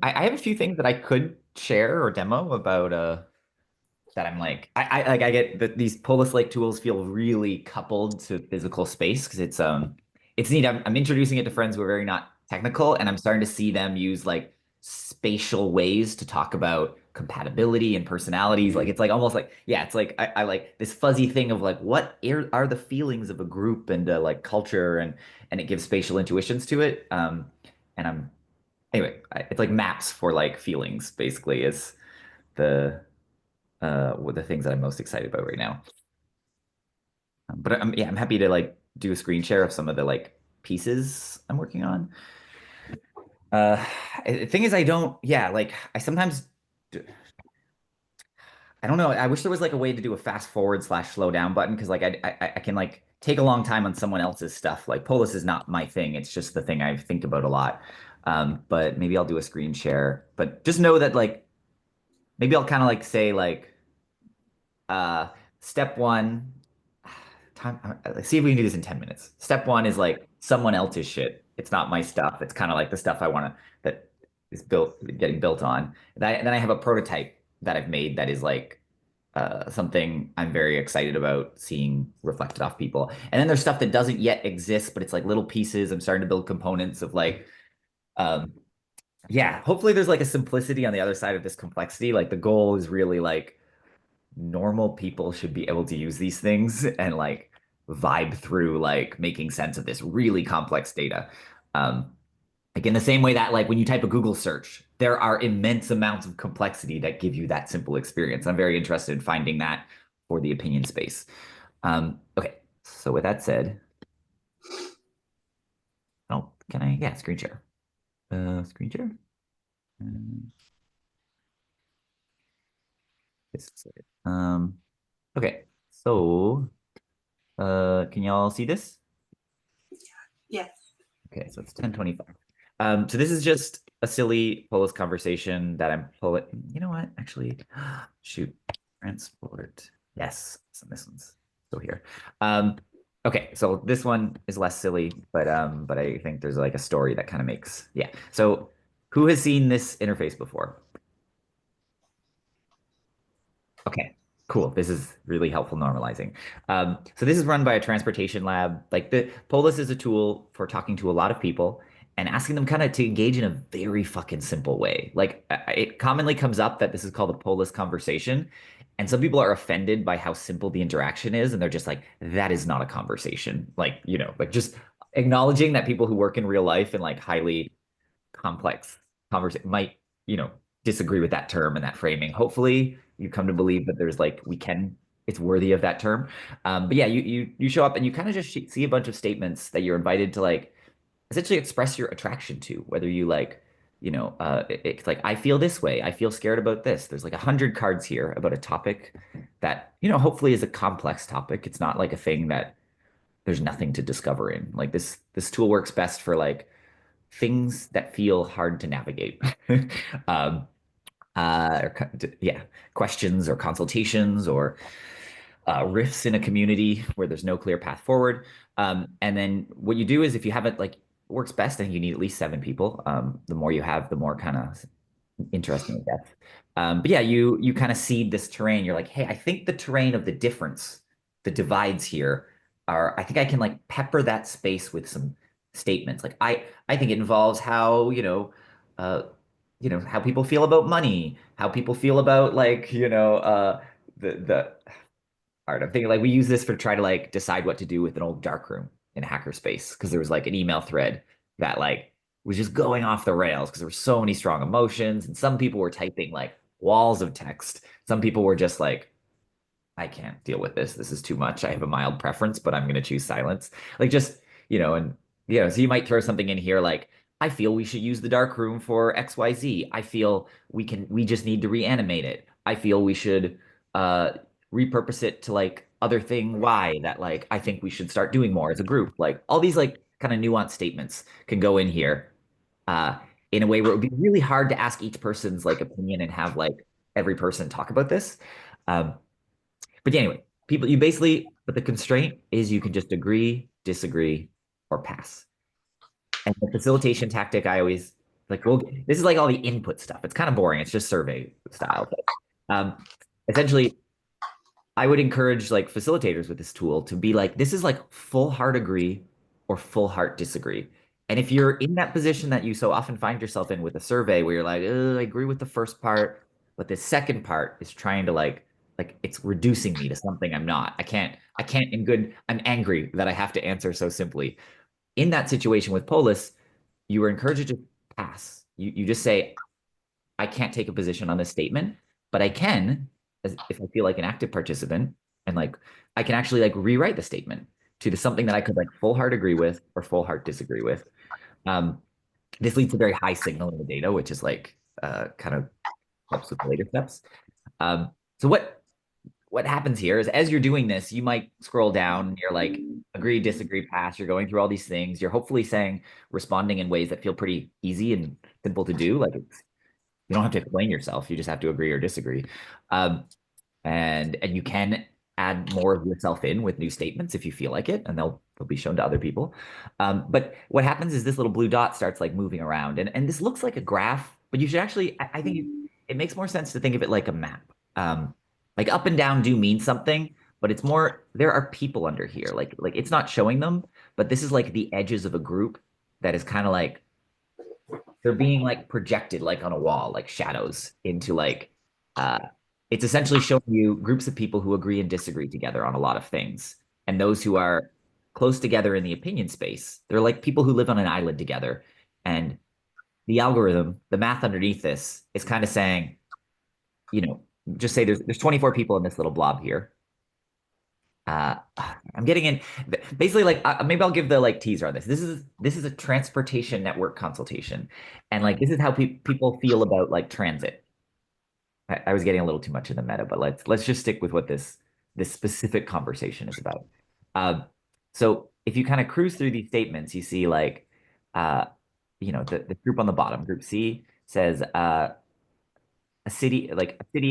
I have a few things that I could share or demo about that I'm like I get that these Polis like tools feel really coupled to physical space because it's neat. I'm introducing it to friends who are very not technical, and I'm starting to see them use like spatial ways to talk about compatibility and personalities. Like it's like almost like yeah, it's like I like this fuzzy thing of like what are the feelings of a group and like culture and it gives spatial intuitions to it. And I'm anyway, it's like maps for like feelings basically is the what the things that I'm most excited about right now. But I'm happy to like do a screen share of some of the like pieces I'm working on. Uh, the thing is, I don't. Yeah, like I sometimes. I don't know. I wish there was like a way to do a fast forward slash slow down button because like I can like take a long time on someone else's stuff. Like Polis is not my thing. It's just the thing I think about a lot. But maybe I'll do a screen share. But just know that like maybe I'll kind of like say like Uh, step one, time. Let's see if we can do this in 10 minutes. Step one is like someone else's shit. It's not my stuff. It's kind of like the stuff I want to that is getting built on. And then I have a prototype that I've made that is like something I'm very excited about seeing reflected off people. And then there's stuff that doesn't yet exist, but it's like little pieces. I'm starting to build components of like, um, yeah. Hopefully, there's like a simplicity on the other side of this complexity. Like the goal is really like normal people should be able to use these things and like vibe through like making sense of this really complex data. Um, like in the same way that like when you type a Google search, there are immense amounts of complexity that give you that simple experience. I'm very interested in finding that for the opinion space. Okay, so with that said, oh, can I? Yeah, screen share. Screen share. Um, this is it. Okay, so can y'all see this? Yes. Okay, so it's 10:25. So this is just a silly Polis conversation that I'm pulling. You know what? Actually, shoot, transport. Yes, so this one's still here. Um, okay, so this one is less silly, but I think there's like a story that kind of makes yeah. So who has seen this interface before? Okay, cool. This is really helpful normalizing. So this is run by a transportation lab. Like the Polis is a tool for talking to a lot of people and asking them kind of to engage in a very fucking simple way. Like it commonly comes up that this is called a Polis conversation. And some people are offended by how simple the interaction is. And they're just like, that is not a conversation. Like, like just acknowledging that people who work in real life and like highly complex conversation might, you know, disagree with that term and that framing. Hopefully, you come to believe that there's like it's worthy of that term. But yeah, you show up and you kind of just see a bunch of statements that you're invited to like essentially express your attraction to, whether you like. It's like I feel this way. I feel scared about this. There's like 100 cards here about a topic that hopefully is a complex topic. It's not like a thing that there's nothing to discover in. Like this tool works best for like things that feel hard to navigate. um, yeah, questions or consultations or rifts in a community where there's no clear path forward. And then what you do is if you have it like works best, I think you need at least 7 people. The more you have, the more kind of interesting depth. But yeah, you kind of seed this terrain. You're like, hey, I think the terrain of the difference, the divides here are, I think I can like pepper that space with some statements. Like I think it involves how, how people feel about money, how people feel about like, the art. I'm thinking like we use this for try to like decide what to do with an old dark room in hackerspace because there was like an email thread that like was just going off the rails because there were so many strong emotions and some people were typing like walls of text. Some people were just like, I can't deal with this. This is too much. I have a mild preference, but I'm going to choose silence. Like just, and so you might throw something in here like, I feel we should use the dark room for XYZ. I feel we just need to reanimate it. I feel we should uh repurpose it to like other thing Y that like I think we should start doing more as a group. Like all these like kind of nuanced statements can go in here uh in a way where it would be really hard to ask each person's like opinion and have like every person talk about this. Um, but yeah, anyway, but the constraint is you can just agree, disagree, or pass. And the facilitation tactic I always Like, well, this is like all the input stuff. It's kind of boring. It's just survey style. But essentially, I would encourage like facilitators with this tool to be like, this is like full heart agree or full heart disagree. And if you're in that position that you so often find yourself in with a survey where you're like, I agree with the first part, but the second part is trying to like it's reducing me to something I'm not. I can't in good, I'm angry that I have to answer so simply. In that situation with Polis, you were encouraged to just pass. You just say, I can't take a position on this statement, but I can, as if I feel like an active participant, and like I can actually like rewrite the statement to something that I could like full heart agree with or full heart disagree with. Um, this leads to very high signal in the data, which is like kind of helps with the later steps. So what happens here is as you're doing this, you might scroll down and you're like agree, disagree, pass. You're going through all these things. You're hopefully saying responding in ways that feel pretty easy and simple to do. Like it's you don't have to explain yourself. You just have to agree or disagree. Um, and you can add more of yourself in with new statements if you feel like it, and they'll be shown to other people. But what happens is this little blue dot starts like moving around, and this looks like a graph, but you should actually, I think it makes more sense to think of it like a map. Like up and down do mean something, but it's more there are people under here. Like it's not showing them, but this is like the edges of a group that is kind of like they're being like projected like on a wall, like shadows into like uh it's essentially showing you groups of people who agree and disagree together on a lot of things. And those who are close together in the opinion space, they're like people who live on an island together. And the algorithm, the math underneath this is kind of saying, you know, just say there's 24 people in this little blob here. I'm getting in basically like maybe I'll give the like teaser on this. This is a transportation network consultation, and like this is how people feel about like transit. I was getting a little too much in the meta, but let's just stick with what this specific conversation is about. Um, so if you kind of cruise through these statements, you see like uh, the group on the bottom, Group C says a city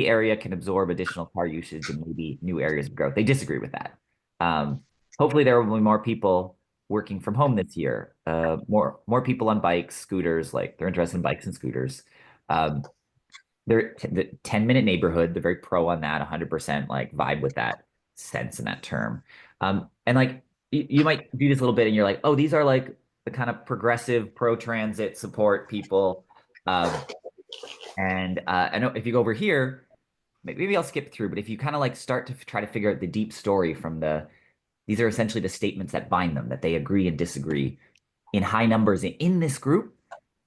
area can absorb additional car usage and maybe new areas of growth. They disagree with that. Um, Hopefully there will be more people working from home this year. More people on bikes, scooters, like they're interested in bikes and scooters. Um, the 10-minute neighborhood, they're very pro on that, 100% like vibe with that sense and that term. And like you might do this a little bit and you're like, oh, these are like the kind of progressive pro transit support people. Um, and I know if you go over here, maybe I'll skip through, but if you kind of like start to try to figure out the deep story from these are essentially the statements that bind them, that they agree and disagree in high numbers in this group,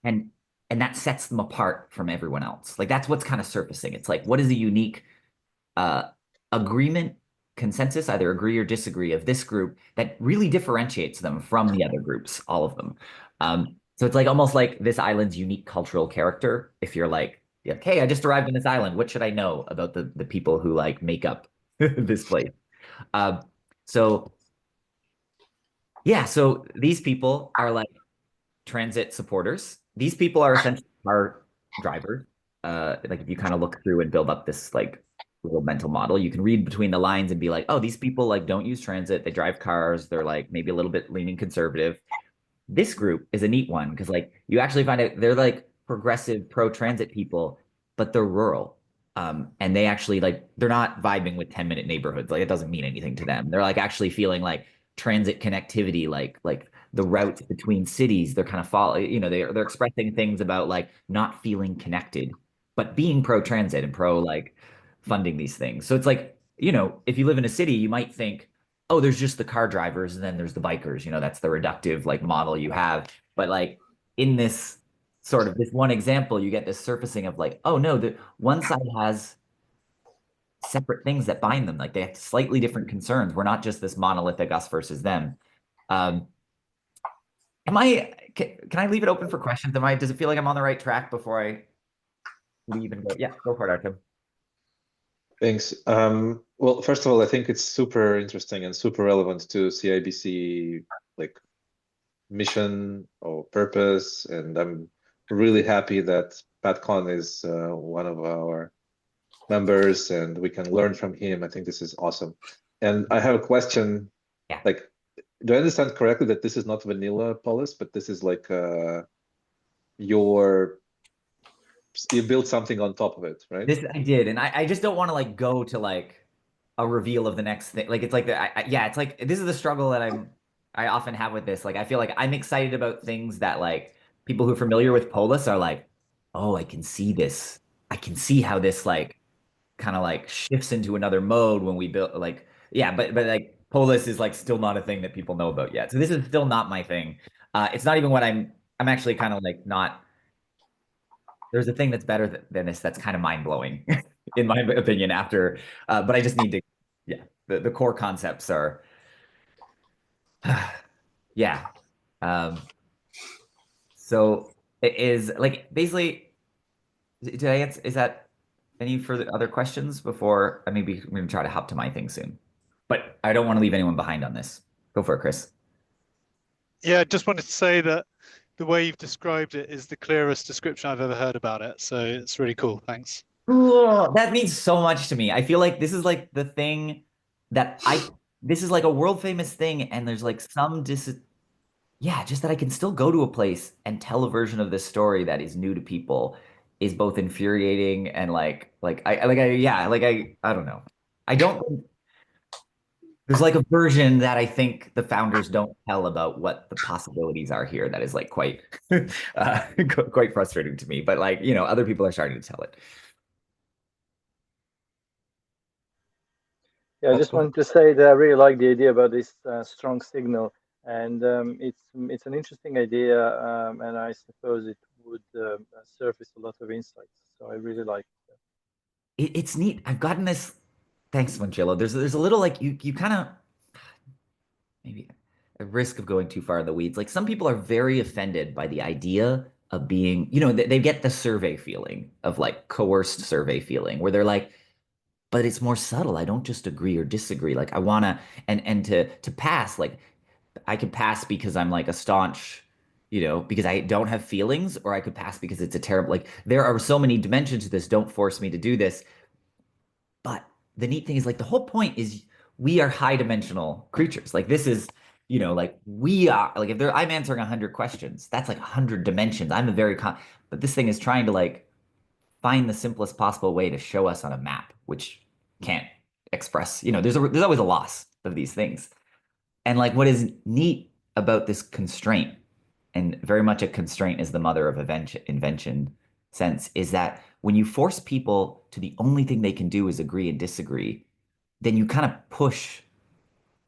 and and that sets them apart from everyone else. Like that's what's kind of surfacing. It's like what is the unique uh, agreement, consensus, either agree or disagree of this group that really differentiates them from the other groups, all of them. So it's like almost like this island's unique cultural character. If you're like, yeah, hey, I just arrived in this island. What should I know about the people who like make up this place? Um, so yeah, so these people are like transit supporters. These people are essentially car drivers. Like if you kind of look through and build up this like little mental model, you can read between the lines and be like, oh, these people like don't use transit. They drive cars. They're like maybe a little bit leaning conservative. This group is a neat one because like you actually find out they're like progressive pro transit people, but they're rural. And they actually like they're not vibing with 10-minute neighborhoods. Like it doesn't mean anything to them. They're like actually feeling like transit connectivity, like the routes between cities. They're kind of they're expressing things about like not feeling connected, but being pro transit and pro like funding these things. So it's like, if you live in a city, you might think, oh, there's just the car drivers and then there's the bikers. That's the reductive like model you have. But like in this sort of this one example, you get this surfacing of like, oh no, the one side has separate things that bind them. Like they have slightly different concerns. We're not just this monolithic us versus them. Um, can I leave it open for questions? Does it feel like I'm on the right track before I leave and go? Yeah, go for it, Artem. Thanks. Well, first of all, I think it's super interesting and super relevant to CIBC like mission or purpose, and I'm really happy that Patcon is one of our members and we can learn from him. I think this is awesome. And I have a question, Yeah. like, do I understand correctly that this is not vanilla Polis, but this is like you built something on top of it, right? This I did, and I just don't want to like go to like a reveal of the next thing. Like it's like yeah, it's like this is the struggle that I often have with this. Like I feel like I'm excited about things that like people who are familiar with Polis are like, oh, I can see this. I can see how this like kind of like shifts into another mode when we build like yeah, but like Polis is like still not a thing that people know about yet. So this is still not my thing. It's not even what I'm actually kind of like not there's a thing that's better than this that's kind of mind-blowing in my opinion after but I just need to yeah the core concepts are yeah so it is like basically did I answer is that any further other questions before I maybe I'm gonna try to hop to my thing soon but I don't want to leave anyone behind on this go for it Chris. Yeah, I just wanted to say that the way you've described it is the clearest description I've ever heard about it. So it's really cool. Thanks. Cool. That means so much to me. I feel like this is like the thing that this is like a world famous thing, and there's like some yeah, just that I can still go to a place and tell a version of this story that is new to people is both infuriating and I don't know. I don't there's like a version that I think the founders don't tell about what the possibilities are here that is like quite quite frustrating to me. But like, other people are starting to tell it. Yeah, I just wanted to say that I really like the idea about this strong signal, and it's an interesting idea, and I suppose it would surface a lot of insights. So I really like it. It's neat. I've gotten this. Thanks, Manchillo. There's a little like you kind of maybe at risk of going too far in the weeds. Like some people are very offended by the idea of being, they get the survey feeling of like coerced survey feeling where they're like, but it's more subtle. I don't just agree or disagree. Like I wanna and to pass, like I could pass because I'm like a staunch, because I don't have feelings, or I could pass because it's a terrible like there are so many dimensions to this. Don't force me to do this. But the neat thing is like the whole point is we are high dimensional creatures. Like this is, like we are like if there I'm answering 100 questions, that's like 100 dimensions. I'm a very but this thing is trying to like find the simplest possible way to show us on a map, which can't express, there's always a loss of these things. And like what is neat about this constraint, and very much a constraint is the mother of invention sense, is that when you force people to the only thing they can do is agree and disagree, then you kind of push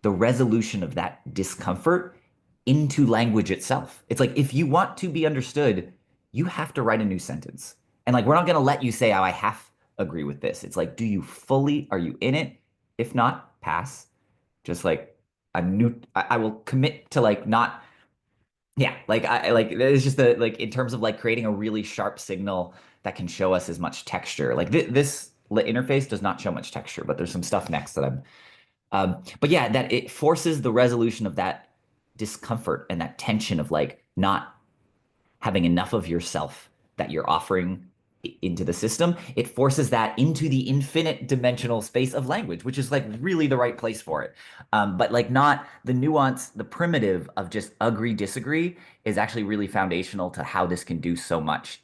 the resolution of that discomfort into language itself. It's like if you want to be understood, you have to write a new sentence. And like we're not going to let you say, "Oh, I have to agree with this." It's like, are you in it? If not, pass. Just like I will commit to like not yeah, like I like it's just the like in terms of like creating a really sharp signal that can show us as much texture. Like this lit interface does not show much texture, but there's some stuff next that I'm but yeah, that it forces the resolution of that discomfort and that tension of like not having enough of yourself that you're offering into the system. It forces that into the infinite dimensional space of language, which is like really the right place for it. But like not the nuance, the primitive of just agree, disagree is actually really foundational to how this can do so much.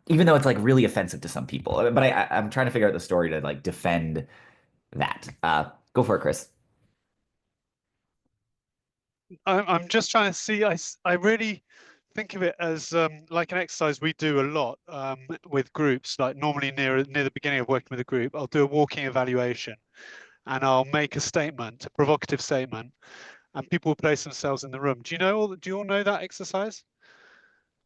Even though it's like really offensive to some people, but I'm trying to figure out the story to like defend that. Go for it, Chris. I'm just trying to see. I really think of it as like an exercise we do a lot with groups. Like normally near the beginning of working with a group, I'll do a walking evaluation, and I'll make a statement, a provocative statement, and people will place themselves in the room. Do you all know that exercise?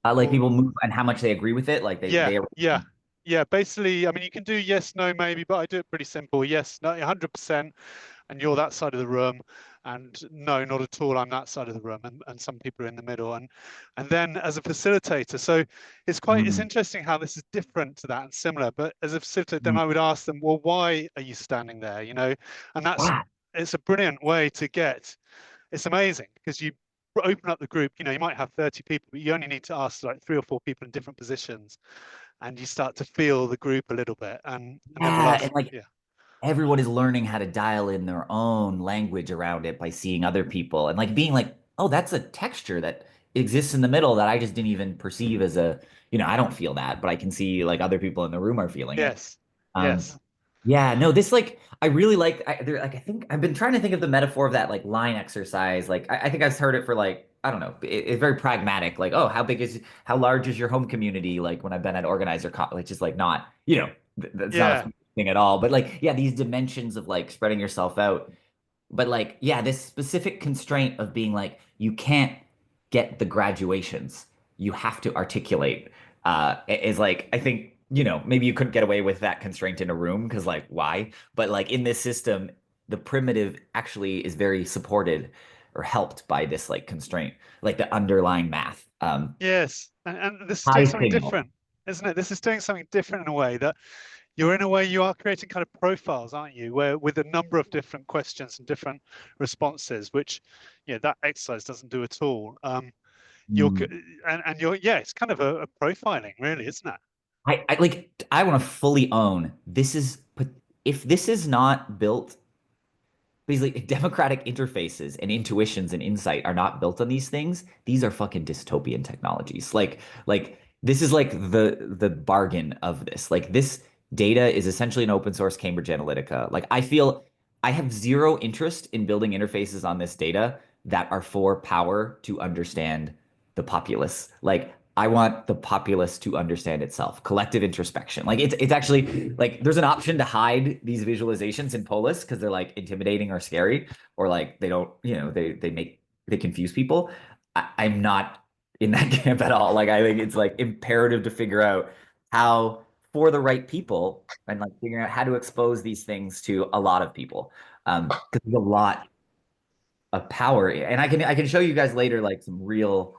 Like Or people move and how much they agree with it. Like yeah, they yeah, yeah. Basically, I mean, you can do yes, no, maybe, but I do it pretty simple. Yes, no, 100%, and you're that side of the room, and no, not at all, I'm that side of the room, and some people are in the middle, and then as a facilitator, so it's interesting how this is different to that and similar, but as a facilitator, then I would ask them, well, why are you standing there? And it's a brilliant way to get. It's amazing because you open up the group. You might have 30 people, but you only need to ask like 3 or 4 people in different positions, and you start to feel the group a little bit, and then we'll yeah, ask, and like yeah. everyone is learning how to dial in their own language around it by seeing other people and like being like, oh, that's a texture that exists in the middle that I just didn't even perceive as a, I don't feel that, but I can see like other people in the room are feeling it. Yes. Um, Yes. yeah, no, this like I really like I think I've been trying to think of the metaphor of that like line exercise. Like I think I've heard it for like I don't know, it's very pragmatic. Like, oh, how large is your home community? Like when I've been at organizer college, just like not, that's not Yeah. a thing at all. But like, yeah, these dimensions of like spreading yourself out. But like, yeah, this specific constraint of being like, you can't get the graduations. You have to articulate is like, I think, maybe you couldn't get away with that constraint in a room because like, why? But like in this system, the primitive actually is very supported or helped by this like constraint, like the underlying math. Yes. And this is High doing something signal. different, isn't it? This is doing something different in a way that you're in a way you are creating kind of profiles, aren't you? Where with a number of different questions and different responses, which that exercise doesn't do at all. You're Hmm. and you're it's kind of a profiling, really, isn't it? I want to fully own this is, if this is not built basically democratic interfaces and intuitions and insight are not built on these things, these are fucking dystopian technologies. Like this is like the bargain of this. Like this data is essentially an open source Cambridge Analytica. Like I feel I have zero interest in building interfaces on this data that are for power to understand the populace. Like I want the populace to understand itself, collective introspection. Like it's actually like there's an option to hide these visualizations in Polis because they're like intimidating or scary, or like they don't, they confuse people. I'm not in that camp at all. Like I think it's like imperative to figure out how for the right people and like figuring out how to expose these things to a lot of people. Because there's a lot of power. And I can show you guys later like some real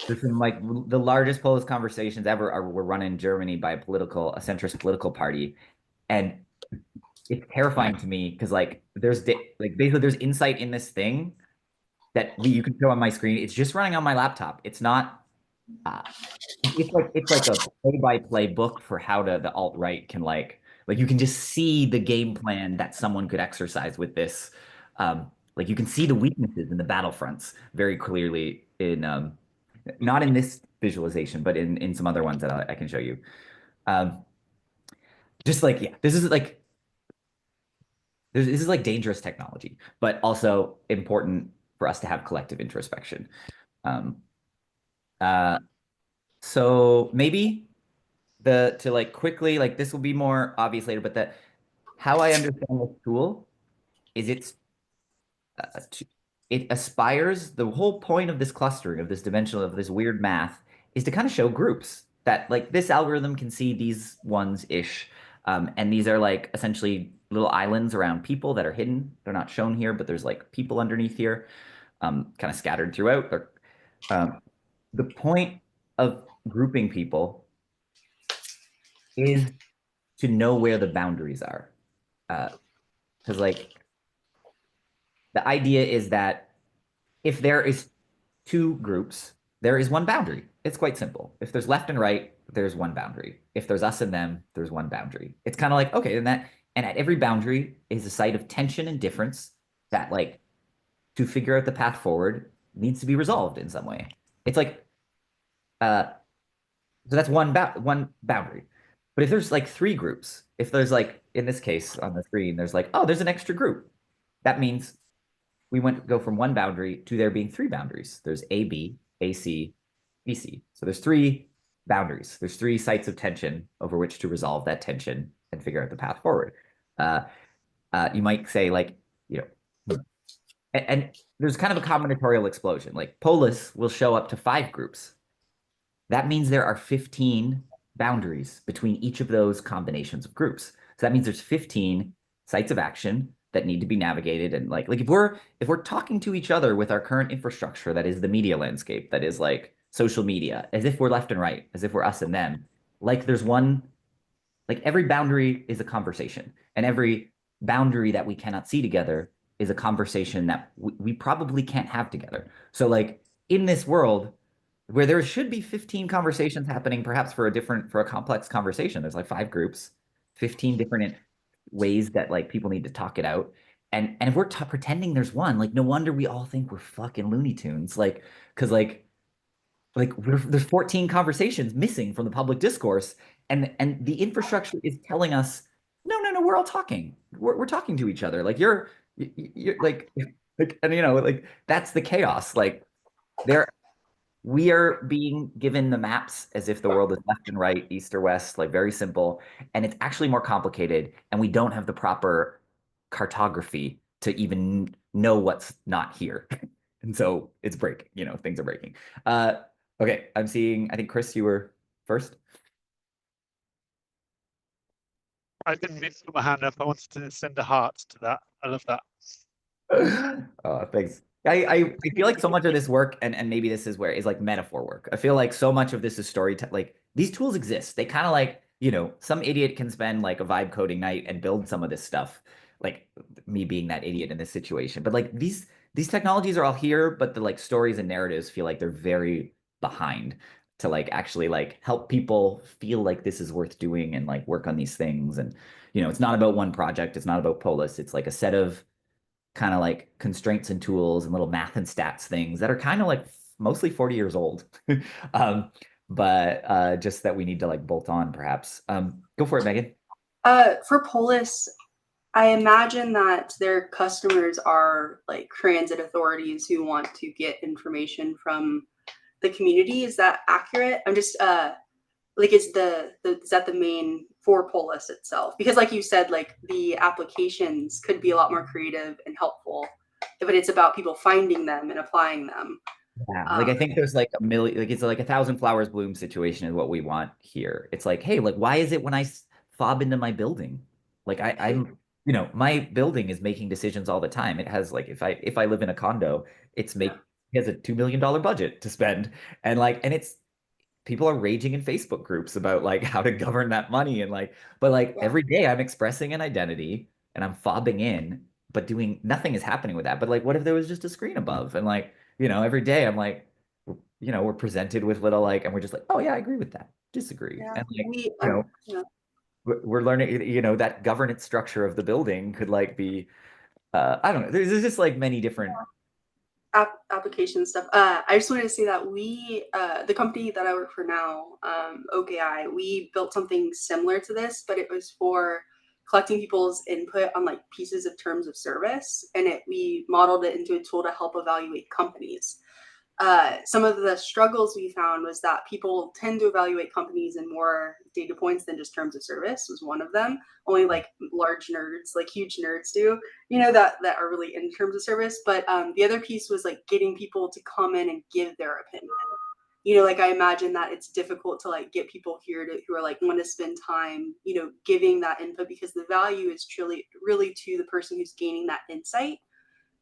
there's some like the largest Polish conversations ever were run in Germany by a centrist political party, and it's terrifying to me because like like basically there's insight in this thing that you can show on my screen. It's just running on my laptop. It's not. Uh, it's like a play-by-play book for how the alt-right can like you can just see the game plan that someone could exercise with this. Like you can see the weaknesses in the battlefronts very clearly in not in this visualization, but in some other ones that I can show you. Um, just like yeah, this is like dangerous technology, but also important for us to have collective introspection. Um, uh, so maybe the to like quickly like this will be more obvious later, but that how I understand this tool is uh, to, it aspires the whole point of this clustering of this dimensional of this weird math is to kind of show groups that like this algorithm can see these ones ish. And these are like essentially little islands around people that are hidden. They're not shown here, but there's like people underneath here, kind of scattered throughout. Um, the point of grouping people is to know where the boundaries are. Because like the idea is that if there is two groups, there is one boundary. It's quite simple. If there's left and right, there's one boundary. If there's us and them, there's one boundary. It's kind of like, okay, and at every boundary is a site of tension and difference that like to figure out the path forward needs to be resolved in some way. It's like, uh, so that's one boundary. But if there's like three groups, if there's like in this case on the screen, there's like, oh, there's an extra group. That means we go from one boundary to there being three boundaries. There's AB, AC, BC. So there's three boundaries. There's three sites of tension over which to resolve that tension and figure out the path forward. Uh, you might say like, you know, and there's kind of a combinatorial explosion. Like Polis will show up to five groups. That means there are 15 boundaries between each of those combinations of groups. So that means there's 15 sites of action that need to be navigated. And like if we're talking to each other with our current infrastructure, that is the media landscape, that is like social media, as if we're left and right, as if we're us and them, like there's one, like every boundary is a conversation, and every boundary that we cannot see together is a conversation that we probably can't have together. So like in this world where there should be 15 conversations happening, perhaps for a complex conversation, there's like five groups, 15 different ways that like people need to talk it out. and if we're pretending there's one, like no wonder we all think we're fucking Looney Tunes, like because there's 14 conversations missing from the public discourse, and the infrastructure is telling us, no, we're all talking, we're talking to each other, like you're like, and like that's the chaos, like there we are being given the maps as if the world is left and right, east or west, like very simple. And it's actually more complicated. And we don't have the proper cartography to even know what's not here. And so it's breaking, things are breaking. Okay, I'm seeing, I think, Chris, you were first. I didn't mean to put my hand up. I wanted to send a heart to that. I love that. Oh, thanks. I feel like so much of this work, and maybe this is where is like metaphor work. I feel like so much of this is like these tools exist. They kind of like, some idiot can spend like a vibe coding night and build some of this stuff. Like me being that idiot in this situation. But like these technologies are all here, but the like stories and narratives feel like they're very behind to like actually like help people feel like this is worth doing and like work on these things. And it's not about one project, it's not about Polis. It's like a set of kind of like constraints and tools and little math and stats things that are kind of like mostly 40 years old. um, but just that we need to like bolt on perhaps. Go for it, Megan. For Polis, I imagine that their customers are like transit authorities who want to get information from the community. Is that accurate? I'm just like is is that the main for Polis itself? Because like you said, like the applications could be a lot more creative and helpful, but it's about people finding them and applying them. Yeah, like I think there's like a million, like it's like 1,000 flowers bloom situation is what we want here. It's like, hey, like why is it when I fob into my building, like I'm, my building is making decisions all the time. It has like if I live in a condo, it has a $2 million budget to spend, and it's people are raging in Facebook groups about like how to govern that money and like, but like Yeah. every day I'm expressing an identity and I'm fobbing in, but doing nothing is happening with that. But like, what if there was just a screen above and like, every day I'm like, we're presented with little like, and we're just like, oh yeah, I agree with that, disagree, Yeah, and like, we yeah. we're learning, that governance structure of the building could like be, I don't know. There's just like many different Application stuff. I just wanted to say that we, the company that I work for now, OKI, we built something similar to this, but it was for collecting people's input on like pieces of terms of service, and we modeled it into a tool to help evaluate companies. Some of the struggles we found was that people tend to evaluate companies in more data points than just terms of service was one of them. Only like large nerds, like huge nerds do, that are really in terms of service. But the other piece was like getting people to come in and give their opinion. Like I imagine that it's difficult to like get people here who are like want to spend time, giving that input because the value is truly really to the person who's gaining that insight,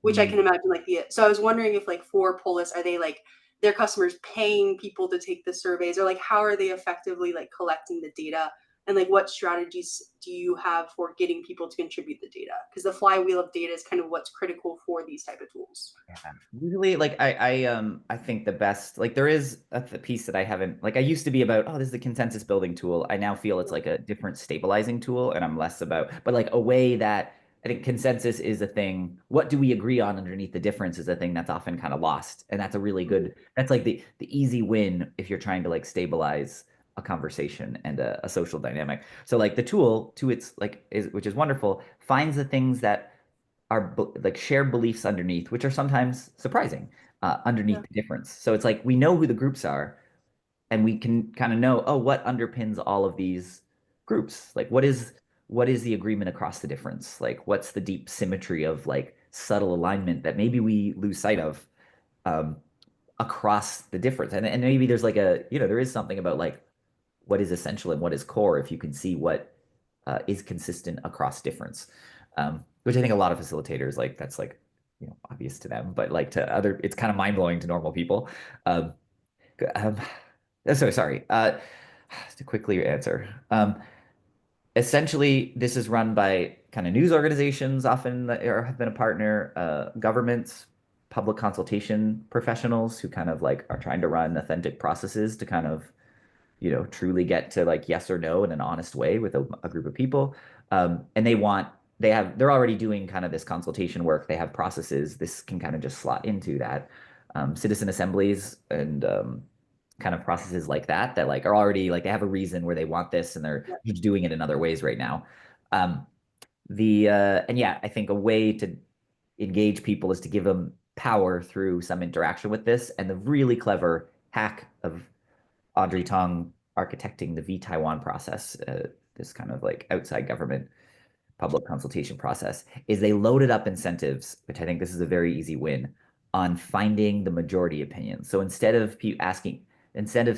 which I can imagine like so I was wondering if like for Polis, are they like their customers paying people to take the surveys, or like how are they effectively like collecting the data, and like what strategies do you have for getting people to contribute the data? Because the flywheel of data is kind of what's critical for these type of tools. Yeah. Usually, like I think the best, like there is a piece that I haven't, like I used to be about, oh, this is a consensus building tool. I now feel it's like a different stabilizing tool, and I'm less about, but like a way that I think consensus is a thing. What do we agree on underneath the difference is a thing that's often kind of lost, and that's a really good. That's like the easy win if you're trying to like stabilize a conversation and a social dynamic. So like the tool to its like is which is wonderful finds the things that are like shared beliefs underneath, which are sometimes surprising underneath Yeah. the difference. So it's like we know who the groups are, and we can kind of know, oh, what underpins all of these groups? Like what is the agreement across the difference? Like what's the deep symmetry of like subtle alignment that maybe we lose sight of um, across the difference? And maybe there's like there is something about like what is essential and what is core if you can see what is consistent across difference, which I think a lot of facilitators like that's like obvious to them, but like to other, it's kind of mind blowing to normal people. Um, um, so sorry. To quickly answer, essentially, this is run by kind of news organizations, often that have been a partner, governments, public consultation professionals who kind of like are trying to run authentic processes to kind of truly get to like yes or no in an honest way with a group of people. And they want they're already doing kind of this consultation work. They have processes. This can kind of just slot into that. Citizen assemblies and kind of processes like that like are already like they have a reason where they want this and they're Yeah. just doing it in other ways right now. The and yeah, I think a way to engage people is to give them power through some interaction with this. And the really clever hack of Audrey Tong architecting the V-Taiwan process, this kind of like outside government public consultation process, is they loaded up incentives, which I think this is a very easy win, on finding the majority opinion. So instead of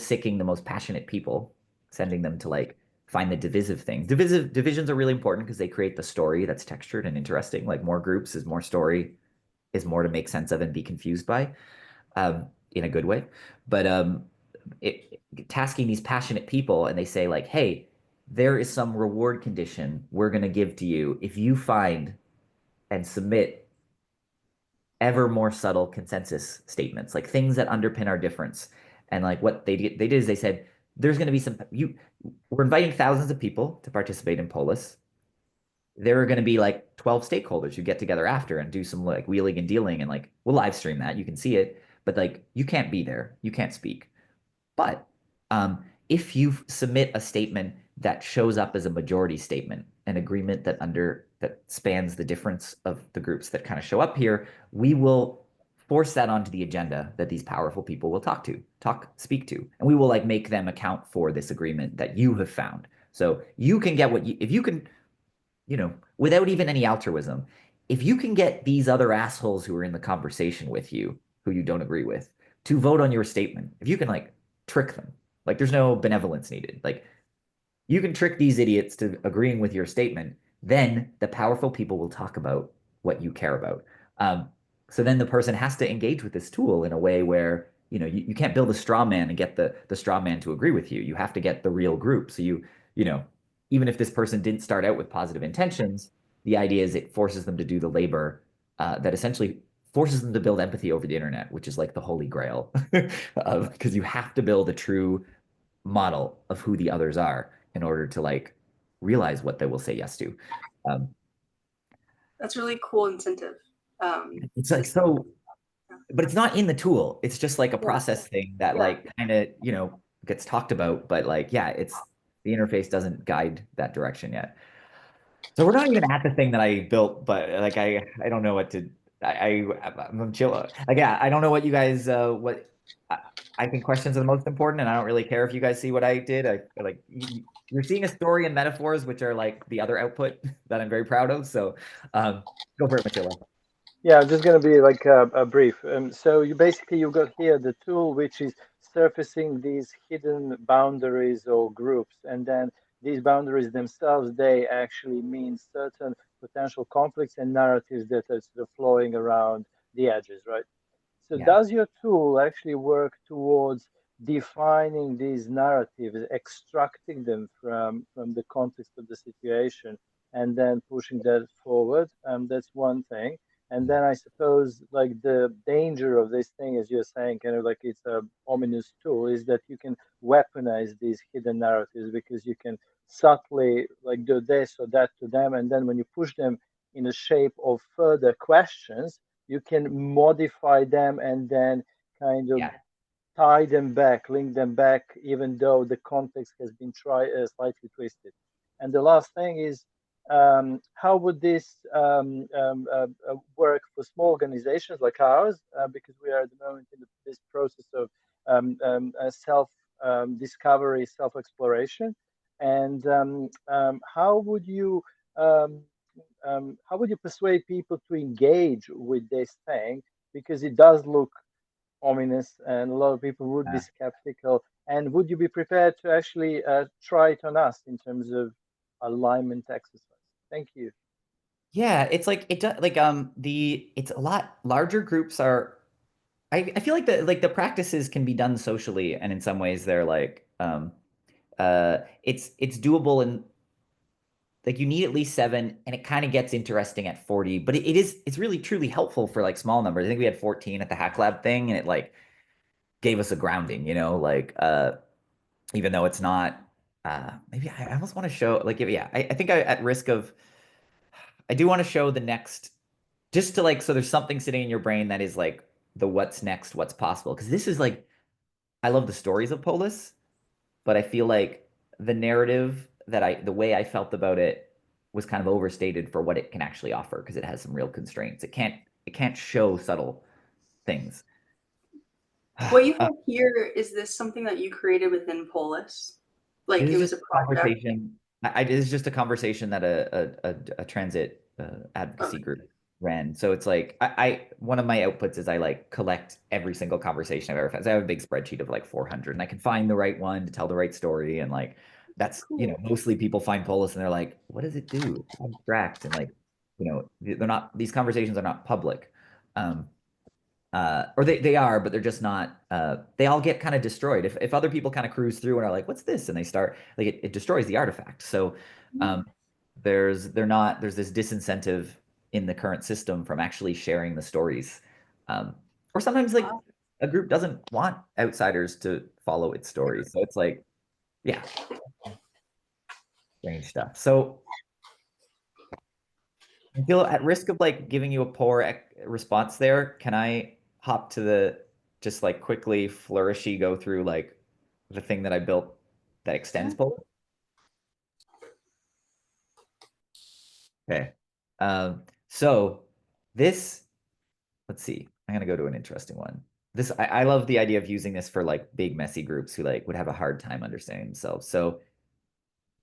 sicking the most passionate people, sending them to like find the divisive things. Divisions are really important because they create the story that's textured and interesting. Like more groups is more story, is more to make sense of and be confused by, in a good way. But tasking these passionate people, and they say like, "Hey, there is some reward condition we're going to give to you if you find and submit ever more subtle consensus statements, like things that underpin our difference." And like what they did is they said, "There's going to be we're inviting thousands of people to participate in Polis. There are going to be like 12 stakeholders who get together after and do some like wheeling and dealing, and like we'll live stream that. You can see it, but like you can't be there. You can't speak. But if you submit a statement that shows up as a majority statement, an agreement that spans the difference of the groups that kind of show up here, we will force that onto the agenda that these powerful people will speak to, and we will like make them account for this agreement that you have found. So you can get if you can, without even any altruism, if you can get these other assholes who are in the conversation with you, who you don't agree with, to vote on your statement, if you can like trick them, like there's no benevolence needed. Like you can trick these idiots to agreeing with your statement, then the powerful people will talk about what you care about. So then the person has to engage with this tool in a way where, you can't build a straw man and get the straw man to agree with you. You have to get the real group. So you know, even if this person didn't start out with positive intentions, the idea is it forces them to do the labor that essentially forces them to build empathy over the internet, which is like the holy grail, because you have to build a true model of who the others are in order to like realize what they will say yes to. Um, That's a really cool incentive. it's like so, but it's not in the tool. It's just like a Yeah. process thing that Yeah. like kind of, gets talked about, but like, yeah, the interface doesn't guide that direction yet. So we're not even at the thing that I built, but like I don't know what to I'm chill. Like yeah, I don't know what you guys what I, I think questions are the most important, and I don't really care if you guys see what I did. I like you're seeing a story and metaphors, which are like the other output that I'm very proud of. So go for it, Matilda. Yeah, I'm just going to be like a brief. So you've got here the tool which is surfacing these hidden boundaries or groups, and then these boundaries themselves, they actually mean certain potential conflicts and narratives that are sort of flowing around the edges, right? So Yeah. does your tool actually work towards defining these narratives, extracting them from the context of the situation, and then pushing that forward? That's one thing. And then I suppose like the danger of this thing, as you're saying, kind of like it's a ominous tool, is that you can weaponize these hidden narratives because you can subtly like do this or that to them, and then when you push them in the shape of further questions, you can modify them and then kind of Yeah. tie them back, link them back, even though the context has been slightly twisted. And the last thing is, how would this work for small organizations like ours? Because we are at the moment in this process of self discovery, self exploration. And um, how would you persuade people to engage with this thing? Because it does look ominous, and a lot of people would be Uh, skeptical. And would you be prepared to actually try it on us in terms of alignment exercise? Thank you. yeah, it's like it does like it's a lot larger groups are I feel like the practices can be done socially, and in some ways they're like it's doable, and like you need at least seven, and it kind of gets interesting at 40, but it's really truly helpful for like small numbers. I think we had 14 at the hack lab thing, and it like gave us a grounding, like even though it's not maybe I almost want to show like yeah, I think I at risk of I do want to show the next, just to like, so there's something sitting in your brain that is like the what's next, what's possible. Because this is like, I love the stories of Polis, but I feel like the narrative the way I felt about it was kind of overstated for what it can actually offer because it has some real constraints. It can't show subtle things. What you have here, is this something that you created within Polis? Like This it is was just a a project? conversation. This is just a conversation that a transit advocacy Okay. group ran. So it's like one of my outputs is I like collect every single conversation I've ever had. So I have a big spreadsheet of like 400, and I can find the right one to tell the right story. And like that's Cool. mostly people find Polis and they're like, what does it do? It's abstract and like they're not, these conversations are not public. Um, or they are, but they're just not. They all get kind of destroyed if other people kind of cruise through and are like, "What's this?" and they start like it destroys the artifact. So there's this disincentive in the current system from actually sharing the stories, or sometimes like Wow. a group doesn't want outsiders to follow its stories. So it's like, yeah, strange stuff. So I feel at risk of like giving you a poor response there. Can I hop to the just like quickly flourishy go through like the thing that I built that extends Pol? Okay. So this, let's see. I'm gonna go to an interesting one. This I love the idea of using this for like big messy groups who like would have a hard time understanding themselves. So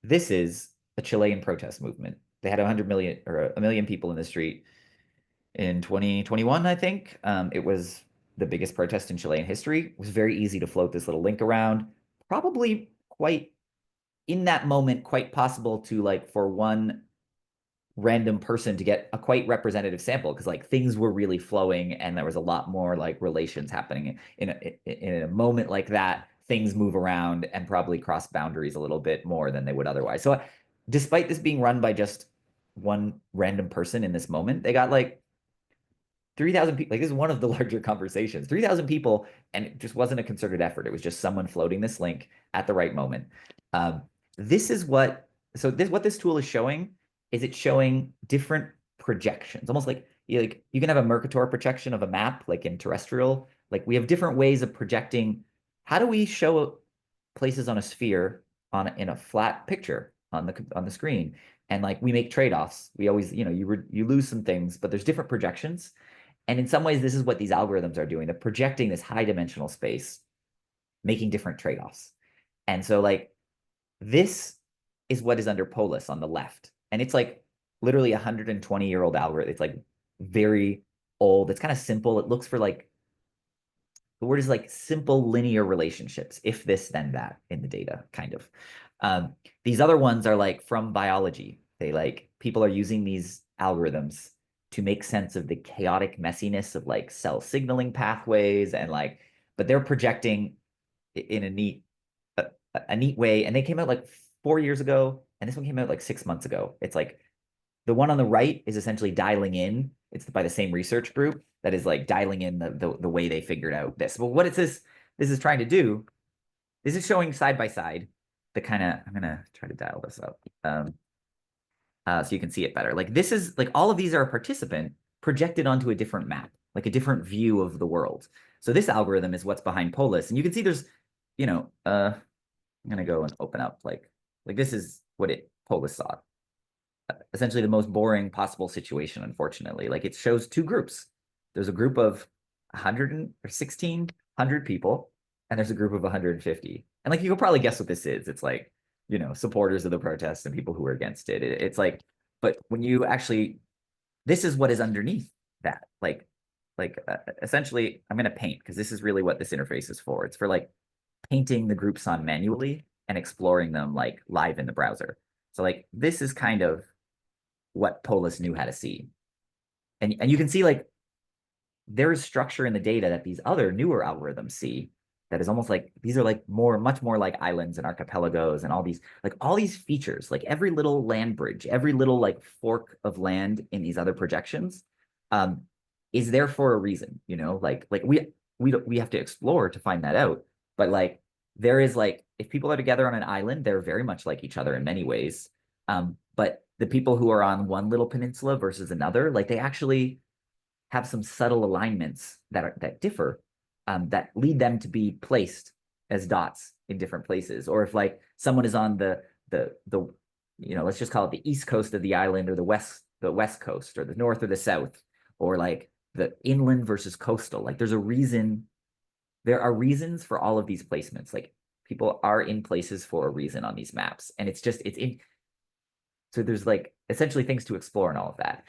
this is a Chilean protest movement. They had 100 million or a million people in the street in 2021, I think. It was the biggest protest in Chilean history. It was very easy to float this little link around. Probably quite in that moment, quite possible to like for one random person to get a quite representative sample because like things were really flowing and there was a lot more like relations happening in a moment like that. Things move around and probably cross boundaries a little bit more than they would otherwise. So, despite this being run by just one random person in this moment, they got like 3,000 people. Like this is one of the larger conversations. 3,000 people, and it just wasn't a concerted effort. It was just someone floating this link at the right moment. Um, this is what what this tool is showing is it's showing different projections, almost like you can have a Mercator projection of a map, like in terrestrial. Like we have different ways of projecting. How do we show places on a sphere in a flat picture on the screen? And like we make trade-offs. We always, you lose some things, but there's different projections. And in some ways, this is what these algorithms are doing. They're projecting this high dimensional space, making different trade-offs. And so like this is what is under Polis on the left. And it's like literally 120-year-old algorithm. It's like very old. It's kind of simple. It looks for like the word is like simple linear relationships, if this, then that in the data, kind of. These other ones are like from biology. They like people are using these algorithms to make sense of the chaotic messiness of like cell signaling pathways and like, but they're projecting in a neat way. And they came out like 4 years ago, and this one came out like 6 months ago. It's like the one on the right is essentially dialing in. It's by the same research group that is like dialing in the way they figured out this. But what this is trying to do, this is showing side by side the kind of, I'm gonna try to dial this up so you can see it better. Like this is like all of these are a participant projected onto a different map, like a different view of the world. So this algorithm is what's behind Polis, and you can see there's, I'm gonna go and open up like this is what Polis saw. Essentially the most boring possible situation, unfortunately. Like it shows two groups. There's a group of 100 or 1,600 people, and there's a group of 150. And like you can probably guess what this is. It's like, supporters of the protest and people who are against it. It's like, but when you actually, this is what is underneath that. Essentially, I'm going to paint because this is really what this interface is for. It's for like painting the groups on manually and exploring them like live in the browser. So like this is kind of what Polis knew how to see. And you can see like there is structure in the data that these other newer algorithms see that is almost like these are like much more like islands and archipelagos and all these features, like every little land bridge, every little like fork of land in these other projections is there for a reason, like we have to explore to find that out. But like there is like if people are together on an island, they're very much like each other in many ways. But the people who are on one little peninsula versus another, like they actually have some subtle alignments that differ, that lead them to be placed as dots in different places. Or if like someone is on the let's just call it the east coast of the island, or the west coast, or the north or the south, or like the inland versus coastal. Like there are reasons for all of these placements. Like people are in places for a reason on these maps, and it's in. So there's like essentially things to explore and all of that.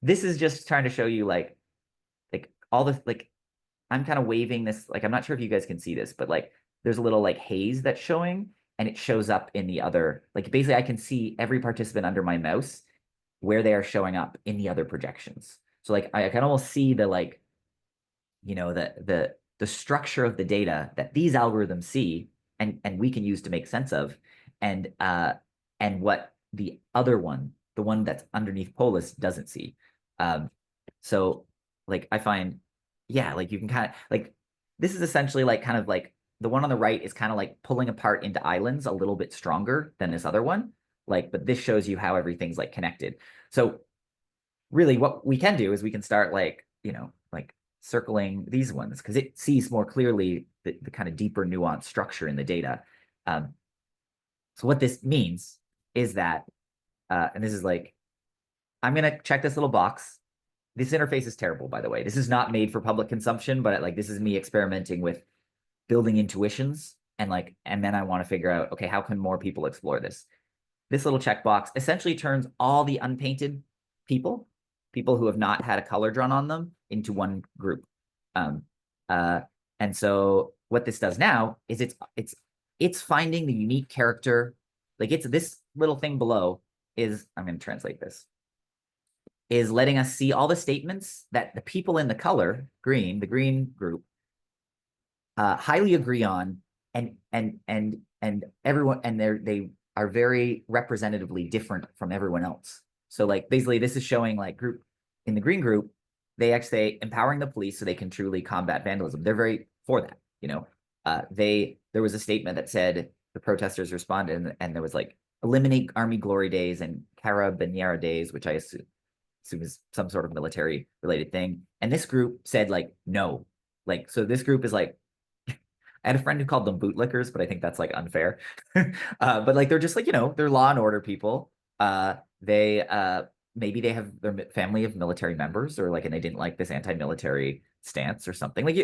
This is just trying to show you like all this, like I'm kind of waving this, like I'm not sure if you guys can see this, but like there's a little like haze that's showing, and it shows up in the other, like basically I can see every participant under my mouse where they are showing up in the other projections. So like I can almost see the like, the structure of the data that these algorithms see, and we can use to make sense of, and what the other one, the one that's underneath Polis, doesn't see. So like I find, yeah, like you can kind of like, this is essentially like kind of like the one on the right is kind of like pulling apart into islands a little bit stronger than this other one. Like, but this shows you how everything's like connected. So really what we can do is we can start like, like circling these ones, because it sees more clearly the kind of deeper nuanced structure in the data. So what this means is that, and this is like, I'm going to check this little box. This interface is terrible, by the way. This is not made for public consumption, but like this is me experimenting with building intuitions, and then I want to figure out, okay, how can more people explore this? This little checkbox essentially turns all the unpainted people who have not had a color drawn on them, into one group. And so what this does now is it's finding the unique character. Like it's this little thing below is, I'm going to translate this, is letting us see all the statements that the people in the color green, the green group, highly agree on, and everyone, and they are very representatively different from everyone else. So like basically this is showing like group in the green group, they actually say empowering the police so they can truly combat vandalism. They're very for that, there was a statement that said the protesters responded, and there was like eliminate Army Glory Days and Carabinieri Days, which I assume is some sort of military related thing. And this group said like no. Like, so this group is like, I had a friend who called them bootlickers, but I think that's like unfair. But like they're just like, they're law and order people. They maybe they have their family of military members, or like, and they didn't like this anti-military stance or something. Like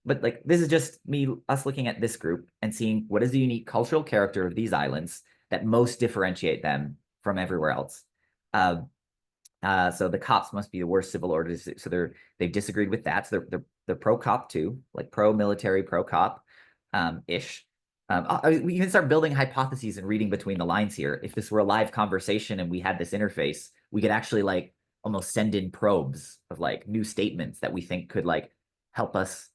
but like this is just us looking at this group and seeing what is the unique cultural character of these islands that most differentiate them from everywhere else. So the cops must be the worst civil order. So they've disagreed with that. So they're pro cop too, like pro military, pro cop ish. We can start building hypotheses and reading between the lines here. If this were a live conversation and we had this interface, we could actually like almost send in probes of like new statements that we think could like help us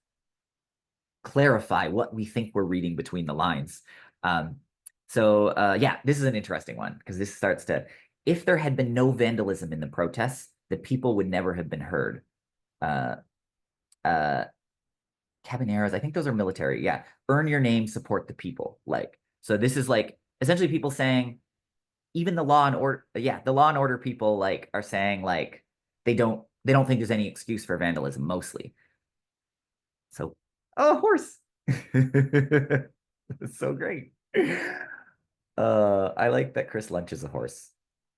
clarify what we think we're reading between the lines. Yeah, this is an interesting one, because this starts to, if there had been no vandalism in the protests, the people would never have been heard. Cabineros, I think those are military. Yeah. Earn your name, support the people. Like, so this is like essentially people saying, even the law and order, the law and order people like are saying like they don't think there's any excuse for vandalism mostly. So, oh, horse. It's so great. I like that Chris Lunch is a horse.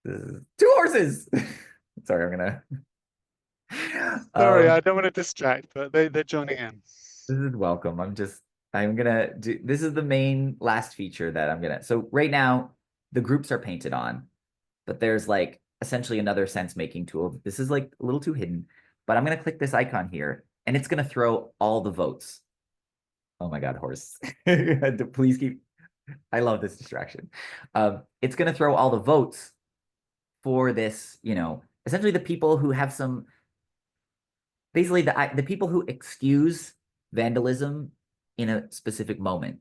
Two horses. Sorry, I'm gonna. Sorry, I don't want to distract, but they're joining in. This is welcome. I'm gonna do. This is the main last feature that I'm gonna. So right now, the groups are painted on, but there's like essentially another sense making tool. This is like a little too hidden, but I'm gonna click this icon here, and it's gonna throw all the votes. Oh my God, horse! Please keep. I love this distraction. It's going to throw all the votes for this, essentially the people who have some, basically the people who excuse vandalism in a specific moment.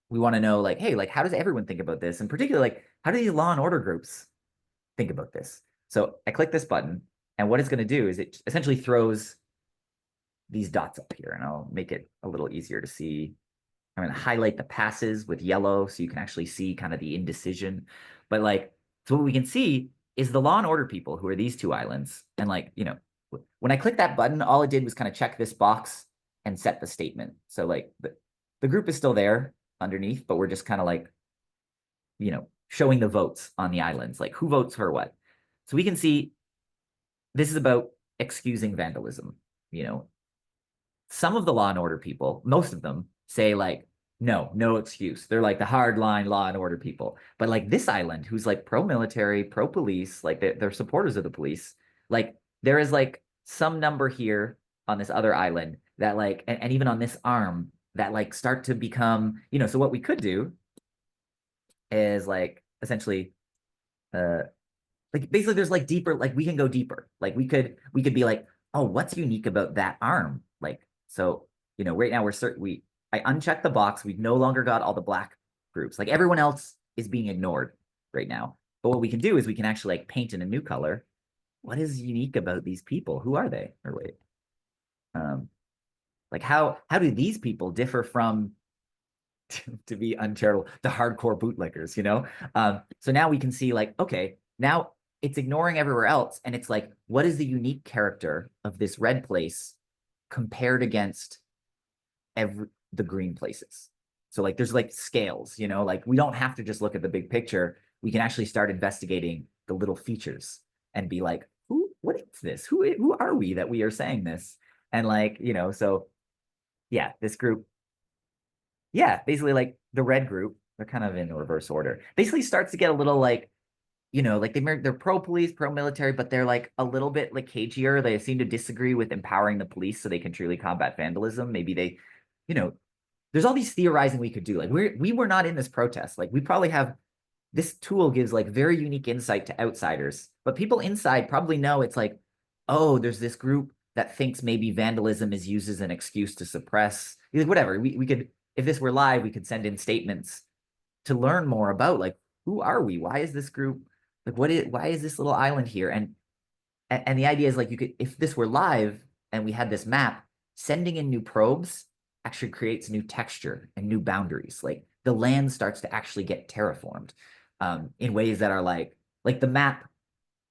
We want to know like, hey, like how does everyone think about this? And particularly like, how do these law and order groups think about this? So I click this button, and what it's going to do is it essentially throws these dots up here, and I'll make it a little easier to see. I'm going to highlight the passes with yellow so you can actually see kind of the indecision. But like So what we can see is the law and order people who are these two islands. And like, when I clicked that button, all it did was kind of check this box and set the statement. So like the group is still there underneath, but we're just kind of like, showing the votes on the islands, like who votes for what. So we can see this is about excusing vandalism. Some of the law and order people, most of them say like, no excuse. They're like the hard line law and order people. But like this island, who's like pro-military, pro-police, like they're supporters of the police, like there is like some number here on this other island that like, and even on this arm that like start to become, so what we could do is like essentially like basically there's like deeper, like we can go deeper. Like we could be like, oh, what's unique about that arm? Like, so, right now I unchecked the box. We've no longer got all the black groups. Like everyone else is being ignored right now. But what we can do is we can actually like paint in a new color. What is unique about these people? Who are they? Or wait, like how do these people differ from to be uncharitable, the hardcore bootlickers, So now we can see like, okay, now it's ignoring everywhere else. And it's like, what is the unique character of this red place compared against the green places? So like, there's like scales, like we don't have to just look at the big picture. We can actually start investigating the little features and be like, what is this? Who are we that we are saying this? And like, so yeah, this group, yeah, basically like the red group, they're kind of in reverse order. Basically starts to get a little like, like they're pro-police, pro-military, but they're like a little bit like cagier. They seem to disagree with empowering the police so they can truly combat vandalism. Maybe they, there's all these theorizing we could do. Like we were not in this protest. Like we probably have this tool gives like very unique insight to outsiders, but people inside probably know it's like, oh, there's this group that thinks maybe vandalism is used as an excuse to suppress, like whatever. We could, if this were live, we could send in statements to learn more about like, who are we? Why is this group like why is this little island here? And the idea is like you could, if this were live and we had this map, sending in new probes actually creates new texture and new boundaries. Like the land starts to actually get terraformed in ways that are like the map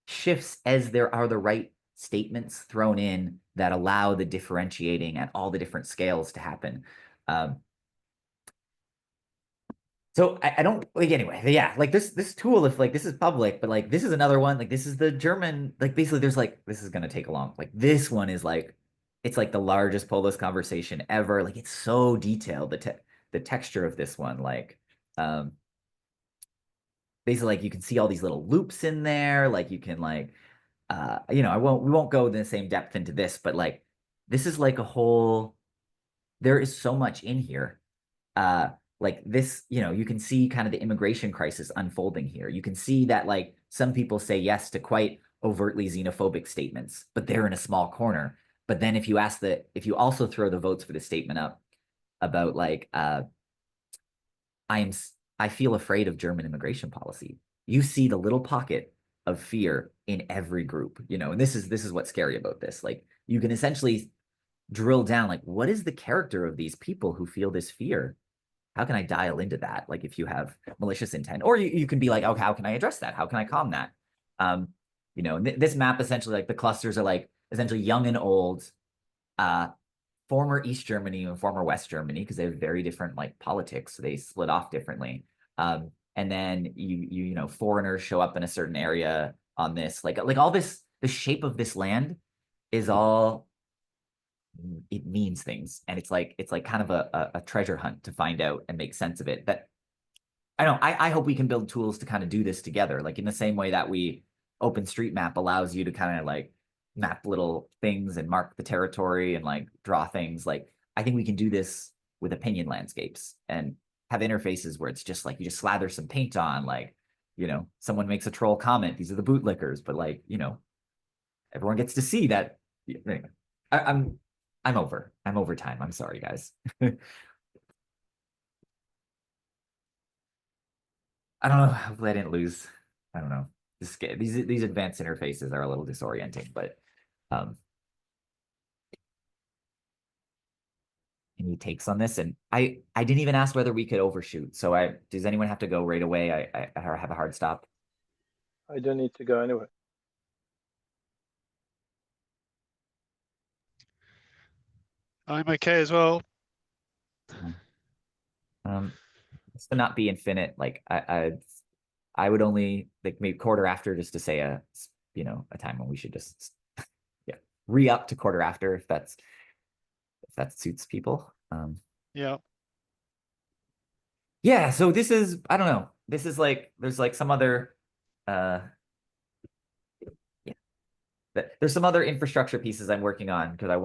shifts as there are the right statements thrown in that allow the differentiating at all the different scales to happen. So I don't like anyway, yeah, like this tool, if like this is public, but like this is another one, like this is the German, like basically there's like this is gonna take a long, like this one is like it's like the largest Polis conversation ever. Like it's so detailed, the texture of this one, like basically like you can see all these little loops in there, like you can like we won't go in the same depth into this, but like this is like a whole, there is so much in here. Like this, you can see kind of the immigration crisis unfolding here. You can see that like some people say yes to quite overtly xenophobic statements, but they're in a small corner. But then if you also throw the votes for the statement up about like I feel afraid of German immigration policy, you see the little pocket of fear in every group, and this is what's scary about this. Like you can essentially drill down, like what is the character of these people who feel this fear? How can I dial into that? Like if you have malicious intent, or you can be like, oh, how can I address that? How can I calm that? This map essentially, like the clusters are like essentially young and old, former East Germany and former West Germany, because they have very different like politics. So they split off differently. And then foreigners show up in a certain area on this, like all this, the shape of this land is all, it means things, and it's like kind of a treasure hunt to find out and make sense of it. That I hope we can build tools to kind of do this together, like in the same way that OpenStreetMap allows you to kind of like map little things and mark the territory and like draw things. Like I think we can do this with opinion landscapes and have interfaces where it's just like you just slather some paint on, like someone makes a troll comment, these are the bootlickers, but like everyone gets to see that. Anyway, I'm over time. I'm sorry, guys. I don't know. Hopefully I didn't lose. I don't know. These advanced interfaces are a little disorienting, but any takes on this? And I didn't even ask whether we could overshoot. So does anyone have to go right away? I have a hard stop. I don't need to go anywhere. I'm okay as well. Just to not be infinite, like I would only like maybe quarter after just to say a time when we should just yeah re-up to quarter after if that suits people. Yeah. Yeah, so this is I don't know. This is like there's like some other uh yeah, there's some other infrastructure pieces I'm working on because I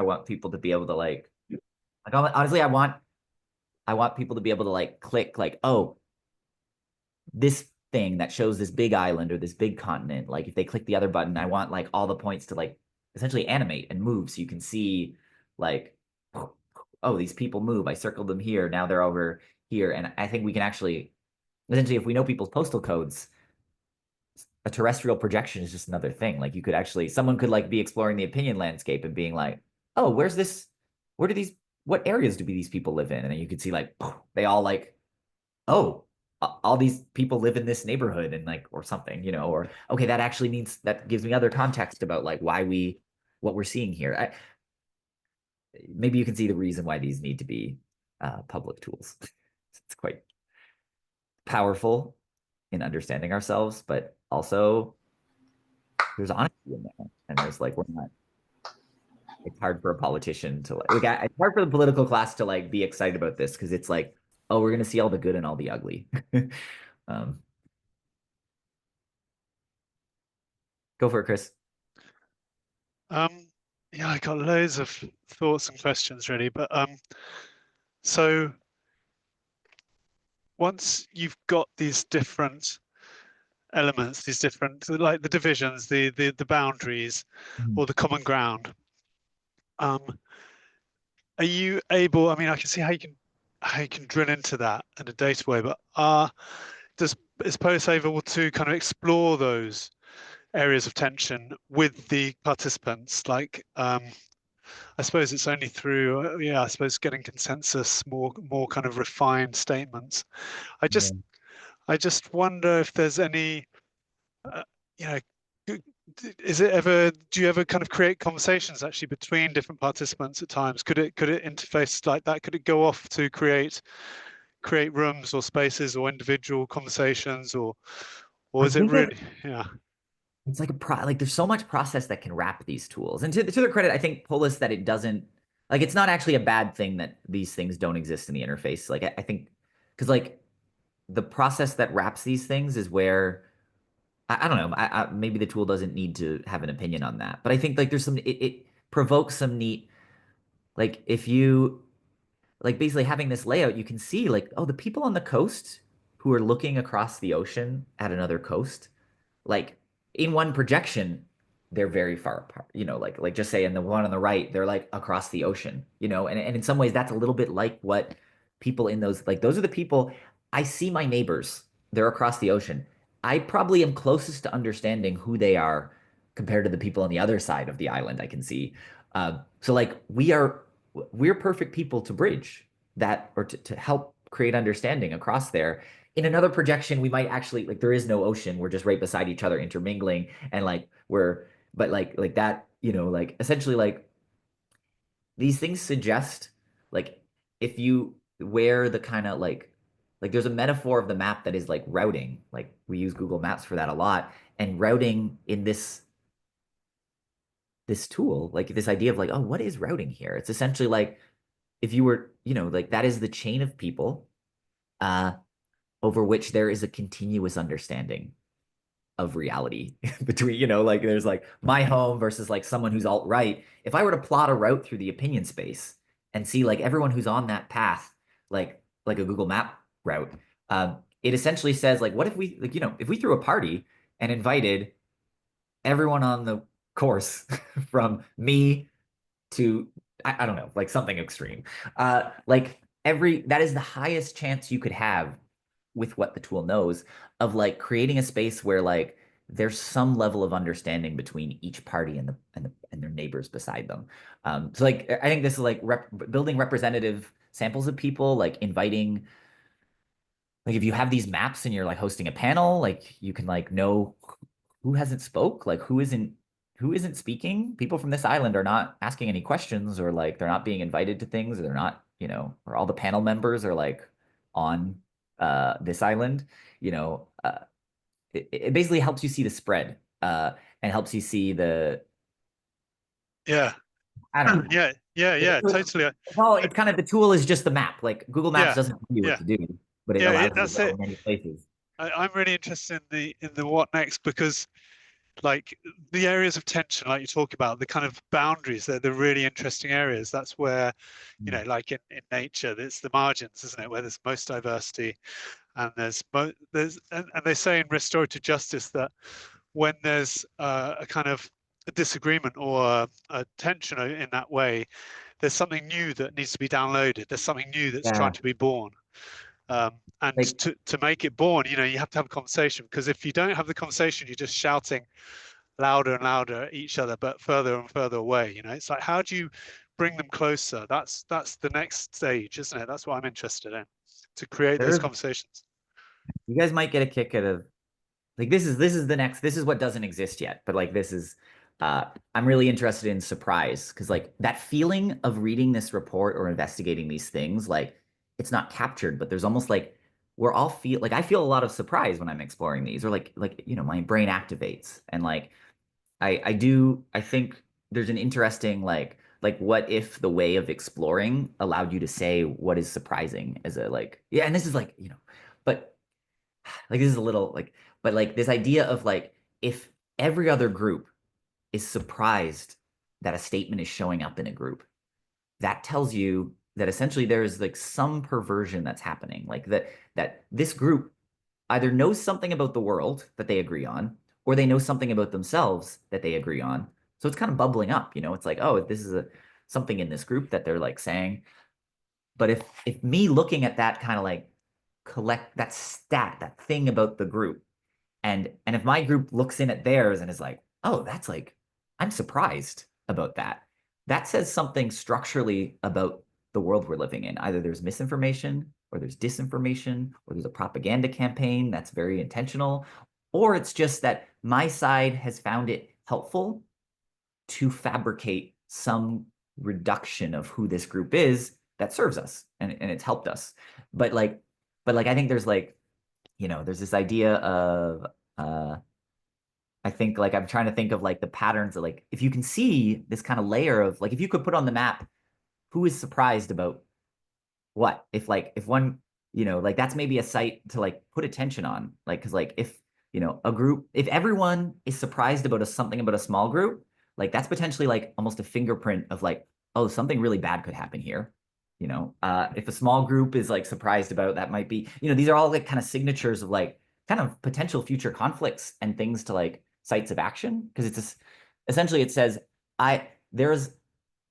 want people to be able to like honestly I want people to be able to like click like, oh, this thing that shows this big island or this big continent, like if they click the other button, I want like all the points to like essentially animate and move so you can see like, oh, these people move. I circled them here. Now they're over here. And I think we can actually essentially, if we know people's postal codes, a terrestrial projection is just another thing. Like you could actually, someone could like be exploring the opinion landscape and being like, oh, where do these, what areas do these people live in? And then you could see like, they all like, oh, all these people live in this neighborhood and like, or something, or okay, that actually means that gives me other context about like what we're seeing here. Maybe you can see the reason why these need to be public tools. It's quite powerful in understanding ourselves, but also there's honesty in there. And there's like, we're not, it's hard for a politician to like it's hard for the political class to like be excited about this because it's like, oh, we're going to see all the good and all the ugly. um, Go for it, Chris. Yeah, I got loads of thoughts and questions really, but so once you've got these different elements, these different like the divisions, the boundaries, or the common ground, are you able? I mean, I can see how you can drill into that in a data way, but is Polis able to kind of explore those areas of tension with the participants? Like, I suppose it's only through, yeah, I suppose getting consensus, more kind of refined statements. I just, Yeah. I just wonder if there's any, you know, do you ever kind of create conversations actually between different participants at times? Could it interface like that? Could it go off to create rooms or spaces or individual conversations or I is it think really, yeah. it's like like there's so much process that can wrap these tools. And to their credit, I think Polis that it doesn't like it's not actually a bad thing that these things don't exist in the interface. Like I think because like the process that wraps these things is where I don't know. Maybe the tool doesn't need to have an opinion on that, but I think like there's it provokes some neat like if you like basically having this layout, you can see like oh the people on the coast who are looking across the ocean at another coast like in one projection, they're very far apart. Like just say in the one on the right, they're like across the ocean, and in some ways that's a little bit like what people in those are the people I see my neighbors. They're across the ocean. I probably am closest to understanding who they are compared to the people on the other side of the island I can see. So like we're perfect people to bridge that or to help create understanding across there in another projection, we might actually like there is no ocean. We're just right beside each other, intermingling, and like but like that, like essentially like these things suggest like if you wear the kind of like there's a metaphor of the map that is like routing. Like we use Google Maps for that a lot, and routing in this tool, like this idea of like, oh, what is routing here? It's essentially like if you were, like that is the chain of people uh over which there is a continuous understanding of reality between, like there's like my home versus like someone who's alt-right. If I were to plot a route through the opinion space and see like everyone who's on that path, like a Google Map route, it essentially says like, what if we like, if we threw a party and invited everyone on the course from me to I don't know, like something extreme. Like that is the highest chance you could have with what the tool knows of like creating a space where like there's some level of understanding between each party and their neighbors beside them. So like I think this is like building representative samples of people, like inviting like if you have these maps and you're like hosting a panel, like you can like know who hasn't spoke, like who isn't speaking. People from this island are not asking any questions, or like they're not being invited to things, or they're not, or all the panel members are like on this island, you know. It basically helps you see the spread, and helps you see the, Yeah. I don't know. Yeah, totally. Well, it's kind of, the tool is just the map. Like Google Maps Yeah, doesn't tell you what yeah, to do, but it yeah. allows you to That's go it. many places. I'm really interested in the what next, because like the areas of tension, like you talk about, the kind of boundaries, they're the really interesting areas. That's where, like in nature, it's the margins, isn't it, where there's most diversity, and and they say in restorative justice that when there's a kind of a disagreement or a tension in that way, there's something new that needs to be downloaded. There's something new that's Yeah. trying to be born. And Like, to make it born, you have to have a conversation, because if you don't have the conversation, you're just shouting louder and louder at each other, but further and further away. It's like, how do you bring them closer? That's the next stage, isn't it? That's what I'm interested in, to create those conversations. you guys might get a kick out of, like, this is what doesn't exist yet, but like I'm really interested in surprise, because like that feeling of reading this report or investigating these things, like it's not captured, but there's almost like I feel a lot of surprise when I'm exploring these, or like my brain activates, and like I think there's an interesting like what if the way of exploring allowed you to say what is surprising as a, like, yeah, and this is like, but like this is a little like, but like this idea of like, if every other group is surprised that a statement is showing up in a group, that tells you that essentially there's like some perversion that's happening, like that this group either knows something about the world that they agree on, or they know something about themselves that they agree on. So it's kind of bubbling up, it's like, oh, this is something in this group that they're like saying. But if me looking at that kind of like collect that stat, that thing about the group, and if my group looks in at theirs and is like, oh, that's like, I'm surprised about that. That says something structurally about the world we're living in. Either there's misinformation, or there's disinformation, or there's a propaganda campaign that's very intentional, or it's just that my side has found it helpful to fabricate some reduction of who this group is that serves us, and it's helped us. But like I think there's like, there's this idea of I think, like, I'm trying to think of like the patterns of, like, if you can see this kind of layer of, like, if you could put on the map who is surprised about what, if one, like, that's maybe a site to like put attention on, like, because like if a group, if everyone is surprised about something about a small group, like that's potentially like almost a fingerprint of like, oh, something really bad could happen here. If a small group is like surprised about, that might be, these are all like kind of signatures of like kind of potential future conflicts and things to like sites of action, because essentially it says, there's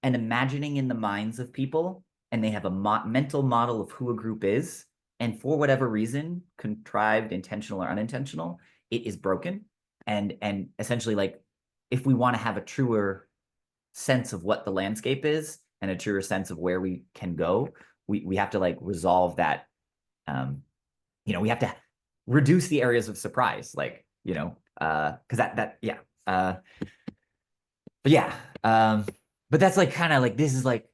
an imagining in the minds of people, and they have a mental model of who a group is, and for whatever reason, contrived, intentional or unintentional, it is broken. And essentially, like, if we want to have a truer sense of what the landscape is, and a truer sense of where we can go, we have to like resolve that. We have to reduce the areas of surprise, like, because that yeah. But yeah, but that's like kind of like, this is like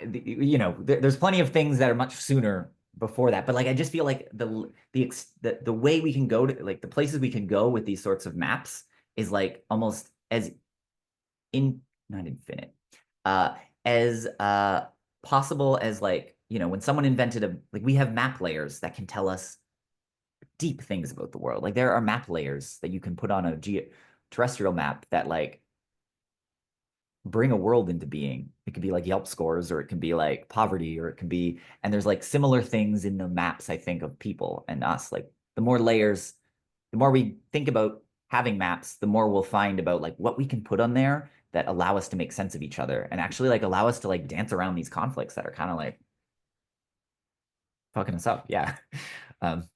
there's plenty of things that are much sooner before that, but like I just feel like the way we can go to, like, the places we can go with these sorts of maps is like almost as not infinite, uh as possible as, like, when someone invented like, we have map layers that can tell us deep things about the world. Like, there are map layers that you can put on a terrestrial map that like bring a world into being. It could be like Yelp scores, or it can be like poverty, or it can be, and there's like similar things in the maps, I think, of people and us. Like, the more layers, the more we think about having maps, the more we'll find about like what we can put on there that allow us to make sense of each other, and actually like allow us to like dance around these conflicts that are kind of like fucking us up. Yeah. um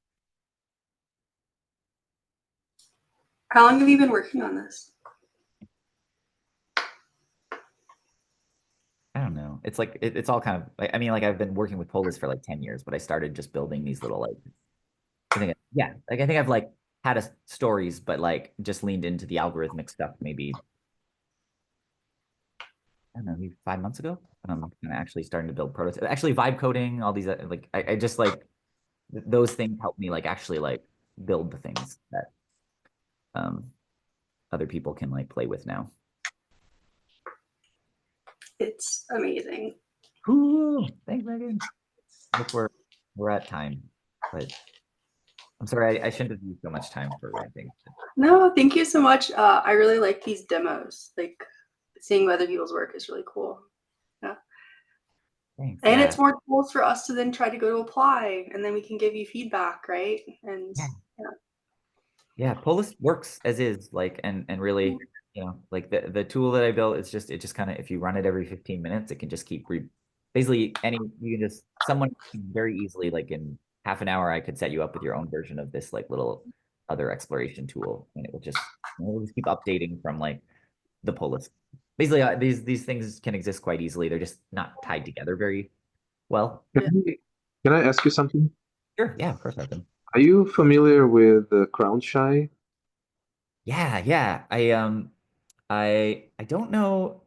How long have you been working on this? I don't know. It's like it's all kind of like, I mean, like, I've been working with Polis for like 10 years, but I started just building these little like Yeah, like I think I've like had stories, but like just leaned into the algorithmic stuff maybe, I don't know, maybe 5 months ago. And I'm kind of actually starting to build prototypes. Actually, vibe coding, all these like I just like those things help me like actually like build the things that um other people can like play with now. It's amazing. Cool. Thanks, Megan. I guess we're at time, but I'm sorry, I shouldn't have used so much time for ranting. No, thank you so much. I really like these demos. Like seeing other people's work is really cool. Yeah. Thanks. And Yeah. it's more tools for us to then try to go to apply, and then we can give you feedback, right? And Yeah. yeah. Yeah, Polis works as is, like, and really, like the tool that I built is just it just kind of if you run it every 15 minutes, it can just keep basically you can just someone can very easily like in half an hour I could set you up with your own version of this like little other exploration tool, and it will just keep updating from like the Polis. Basically, these things can exist quite easily. They're just not tied together very well. Can I ask you something? Sure, yeah, of course I can. Are you familiar with Crown Shy? Yeah, yeah. I don't know.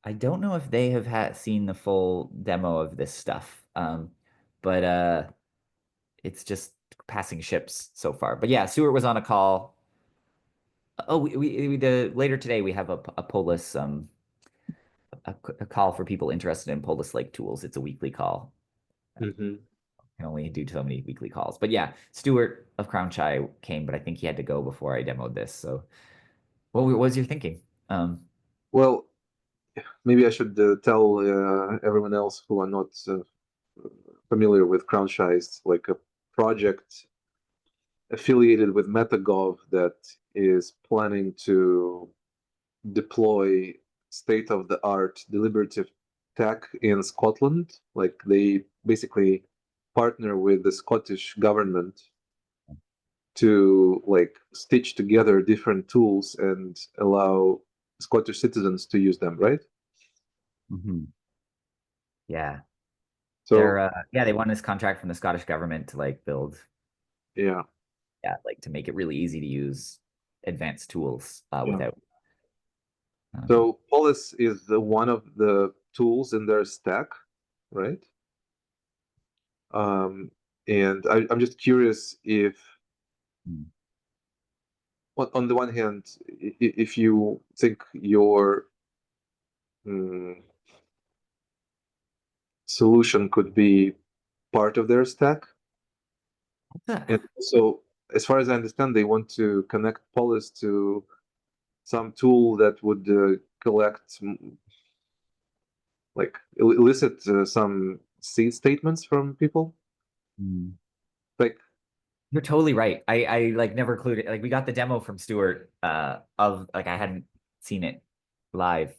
I don't know if they have seen the full demo of this stuff. But it's just passing ships so far. But yeah, Stuart was on a call. Oh, later today we have a Polis a call for people interested in Polis like tools. It's a weekly call. Mm-hmm. Can only do so many weekly calls. But yeah, Stuart of Crown Chai came, but I think he had to go before I demoed this. So what was your thinking? Well, maybe I should tell everyone else who are not familiar with Crown Shy. It's like a project affiliated with MetaGov that is planning to deploy state-of-the-art deliberative tech in Scotland. Like they basically partner with the Scottish government to like stitch together different tools and allow Scottish citizens to use them, right? Mhm. Yeah. So They won this contract from the Scottish government to like build, yeah, like to make it really easy to use advanced tools yeah. without. Um, So Polis is one of the tools in their stack, right? Um, and I'm just curious if, hmm. on the one hand, if you think your solution could be part of their stack. And so, as far as I understand, they want to connect Polis to some tool that would collect, like, elicit some seed statements from people. Hmm. Like, You're totally right. I like never clued it. Like we got the demo from Stuart of like I hadn't seen it live.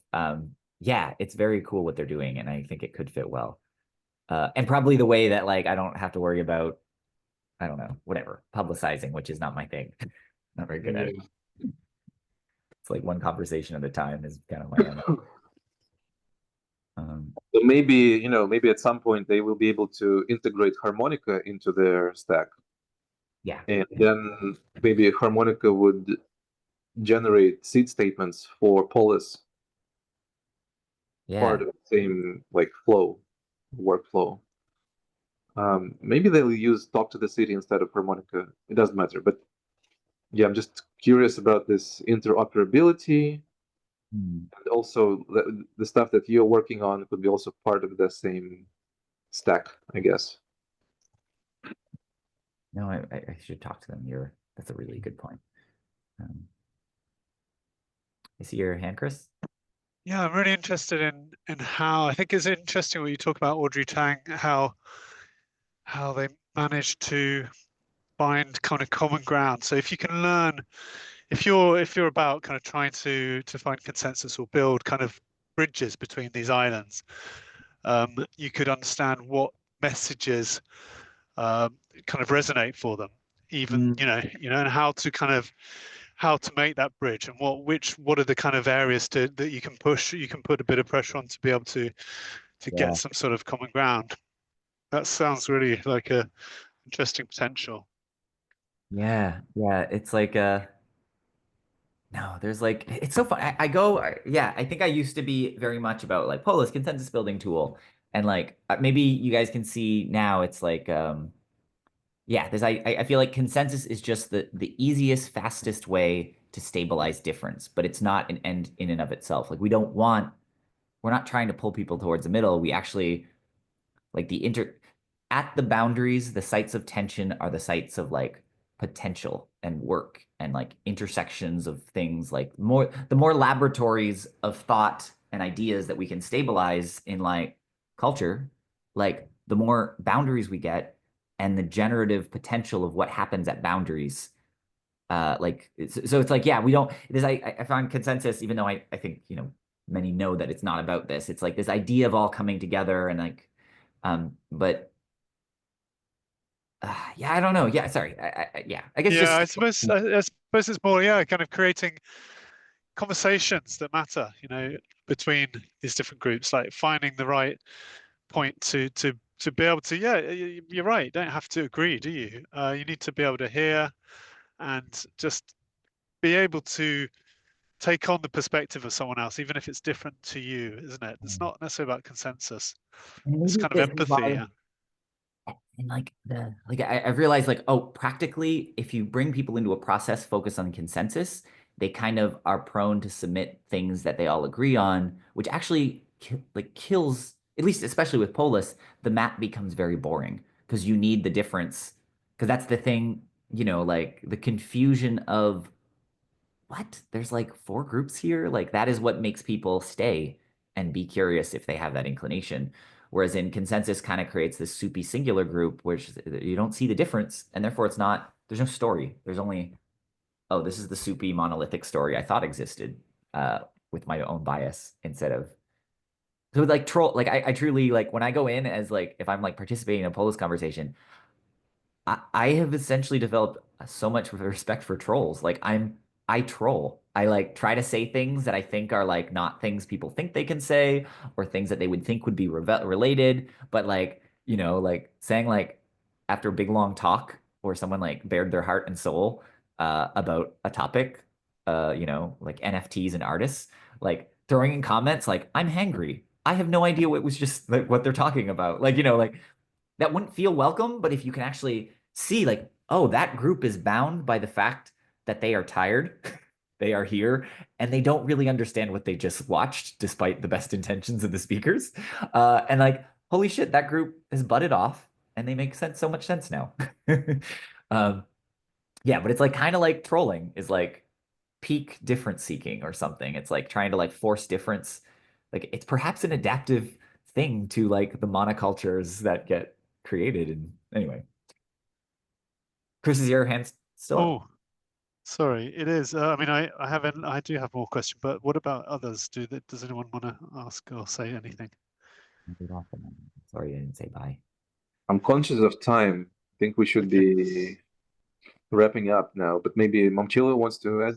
Yeah, it's very cool what they're doing, and I think it could fit well. And probably the way that like I don't have to worry about, I don't know, whatever, publicizing, which is not my thing. Not very good at it. It's like one conversation at a time is kind of my MO. so maybe, maybe at some point they will be able to integrate Harmonica into their stack. Yeah. And then maybe Harmonica would generate seed statements for Polis, part Yeah. of the same like workflow. Maybe they'll use Talk to the City instead of Harmonica. It doesn't matter, but yeah, I'm just curious about this interoperability, Hmm. and also the stuff that you're working on could be also part of the same stack, I guess. No, I should talk to them. That's a really good point. I see your hand, Chris. Yeah, I'm really interested in how I think it's interesting what you talk about Audrey Tang, how they managed to find kind of common ground. So if you can learn, if you're about kind of trying to find consensus or build kind of bridges between these islands, you could understand what messages kind of resonate for them, even and how to make that bridge, and what are the kind of areas that you can put a bit of pressure on to be able to Yeah. get some sort of common ground. That sounds really like a Interesting potential. Yeah, yeah. It's like no, there's like it's so fun. Yeah, I think I used to be very much about like Polis consensus building tool. And like maybe you guys can see now it's like yeah, I feel like consensus is just the easiest, fastest way to stabilize difference, but it's not an end in and of itself. Like we're not trying to pull people towards the middle. We actually like at the boundaries, the sites of tension are the sites of like potential and work and like intersections of things like the more laboratories of thought and ideas that we can stabilize in like culture, like the more boundaries we get and the generative potential of what happens at boundaries. So it's like, yeah, we don't this I found consensus, even though I think, many know that it's not about this. It's like this idea of all coming together and like but yeah, I don't know. Yeah, sorry. Yeah, I guess Yeah, just I suppose it's more, yeah, kind of creating conversations that matter, between these different groups, like finding the right point to be able to, yeah, you're right. You don't have to agree, do you? You need to be able to hear and just be able to take on the perspective of someone else, even if it's different to you, isn't it? It's not necessarily about consensus. and It's maybe kind of this is empathy. why Yeah. and like I've realized like, oh, practically, if you bring people into a process focused on consensus, they kind of are prone to submit things that they all agree on, which actually kills, at least especially with Polis, the map becomes very boring because you need the difference. Because that's the thing, like the confusion of what? There's like four groups here. Like that is what makes people stay and be curious if they have that inclination. Whereas in consensus kind of creates this soupy singular group, which you don't see the difference, and therefore there's no story. There's only, oh, this is the soupy monolithic story I thought existed, with my own bias instead of so like troll. Like I truly like when I go in as like if I'm like participating in a Polis conversation, I have essentially developed so much respect for trolls. Like I troll. I like try to say things that I think are like not things people think they can say or things that they would think would be related, but like, like saying like after a big long talk or someone like bared their heart and soul about a topic, like NFTs and artists, like throwing in comments like I'm hangry. I have no idea what was just like what they're talking about. Like, like that wouldn't feel welcome, but if you can actually see like, oh, that group is bound by the fact that they are tired, they are here, and they don't really understand what they just watched, despite the best intentions of the speakers. And like, holy shit, that group has butted off and they make so much sense now. um, yeah, but it's like kind of like trolling is like peak difference seeking or something. It's like trying to like force difference. Like it's perhaps an adaptive thing to like the monocultures that get created. And anyway, Chris, is your hand still up? Oh, sorry, it is. I mean, I do have more questions, but what about others? Does anyone want to ask or say anything? Sorry, I didn't say bye. I'm conscious of time. I think we should be wrapping up now, but maybe Momchilo wants to add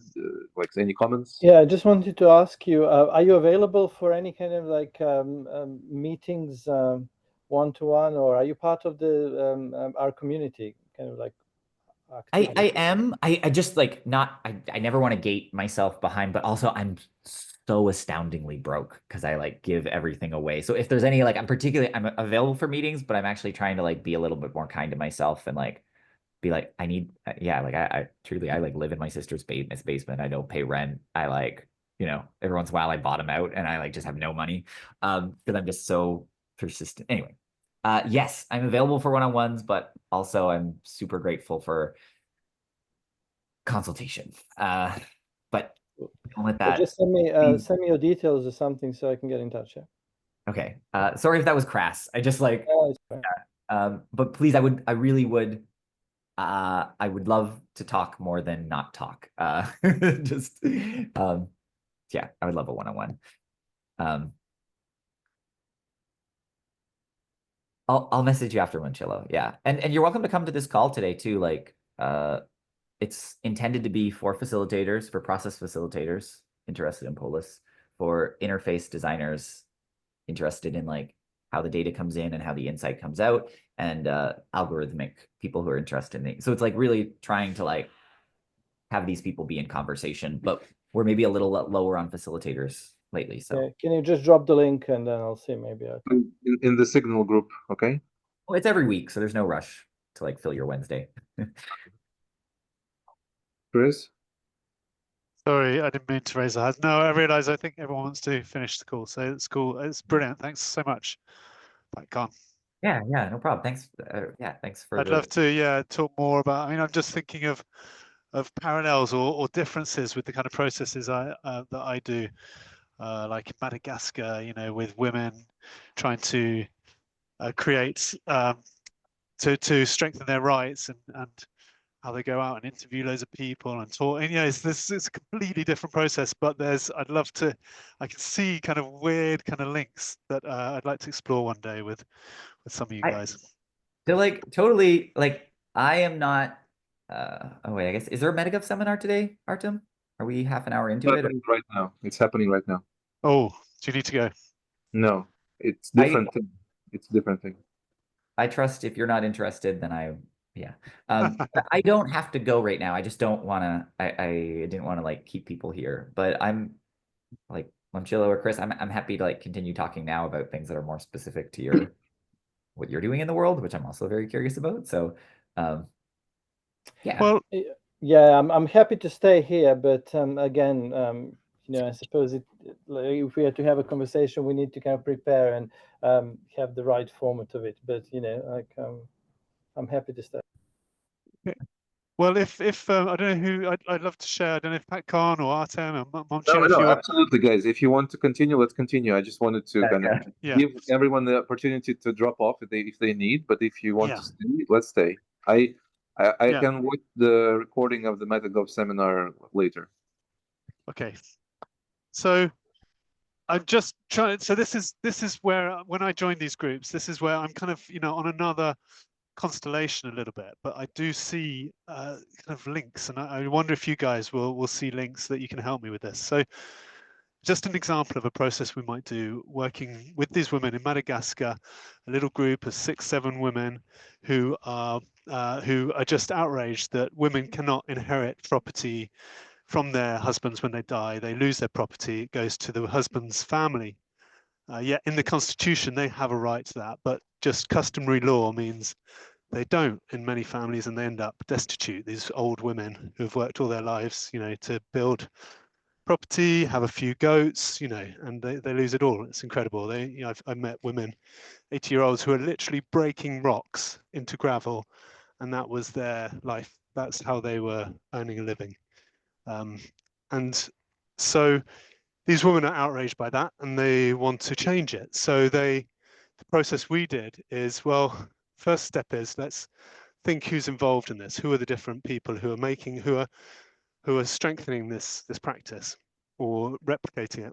like any comments. Yeah, I just wanted to ask you, are you available for any kind of like meetings one-to-one, or are you part of the our community, kind of like I actively? am. I just like not I never want to gate myself behind, but also I'm so astoundingly broke because I like give everything away. So if there's any like I'm available for meetings, but I'm actually trying to like be a little bit more kind to myself and like be like, I need, yeah, like I truly, I like live in my sister's basement. I don't pay rent. I like, every once in a while I bottom out and I like just have no money, because I'm just so persistent. Anyway, yes, I'm available for one-on-ones, but also I'm super grateful for consultation. But don't let But that just send me be, your details or something so I can get in touch. Yeah. okay. Sorry if that was crass. I just like, Oh, it's fine. but please, I really would. I would love to talk more than not talk. Just, yeah, I would love a one-on-one. Um, I'll message you after Monchillo. Yeah, and you're welcome to come to this call today too. Like, it's intended to be for facilitators, for process facilitators interested in Polis, for interface designers interested in like how the data comes in and how the insight comes out, and algorithmic people who are interested in things. So it's like really trying to like have these people be in conversation, but we're maybe a little lower on facilitators lately. So Yeah, can you just drop the link and then I'll see maybe I can. In the Signal group, okay? well, it's every week, so there's no rush to like fill your Wednesday. Chris? Sorry, I didn't mean to raise a hand. No, I realise I think everyone wants to finish the call, so it's cool. It's brilliant. Thanks so much, Patcon. Yeah, no problem. Thanks. Yeah, thanks for I'd love to, talk more about. I mean, I'm just thinking of parallels or differences with the kind of processes that I do, like in Madagascar, with women trying to create to strengthen their rights and how they go out and interview loads of people and talk. And it's a completely different process, but I can see kind of weird kind of links that I'd like to explore one day with some of you guys. So like totally like I am not oh wait, I guess is there a MetaGov seminar today, Artem? Are we half an hour into it? Right now. It's happening right now. Oh, do you need to go? No, it's different thing. It's a different thing. I trust if you're not interested, then yeah. I don't have to go right now. I just don't wanna I didn't want to like keep people here. But I'm like Lamchillo or Chris, I'm happy to like continue talking now about things that are more specific to your what you're doing in the world, which I'm also very curious about. So yeah. Well, yeah, I'm happy to stay here, but again, I suppose like, if we are to have a conversation, we need to kind of prepare and have the right format of it. But I'm happy to stay. well, if I don't know who I'd love to share. I don't know if Patcon or Artem or Momchilo, No, if you're absolutely, guys. If you want to continue, let's continue. I just wanted to kind of give everyone the opportunity to drop off if they need. But if you want to stay, let's stay. I can watch the recording of the MetaGov seminar later. Okay. So I'm just trying. So this is where when I join these groups, this is where I'm kind of on another constellation a little bit, but I do see kind of links, and I wonder if you guys will see links that you can help me with this. So just an example of a process we might do working with these women in Madagascar, a little group of 6-7 women who are just outraged that women cannot inherit property from their husbands when they die. They lose their property, it goes to the husband's family. Yet in the constitution, they have a right to that, but just customary law means they don't in many families, and they end up destitute. These old women who have worked all their lives, to build property, have a few goats, and they lose it all. It's incredible. I've met women, 80-year-olds, who are literally breaking rocks into gravel, and that was their life. That's how they were earning a living. And so these women are outraged by that, and they want to change it. So the process we did is, well, first step is let's think who's involved in this. Who are the different people who are strengthening this practice or replicating it?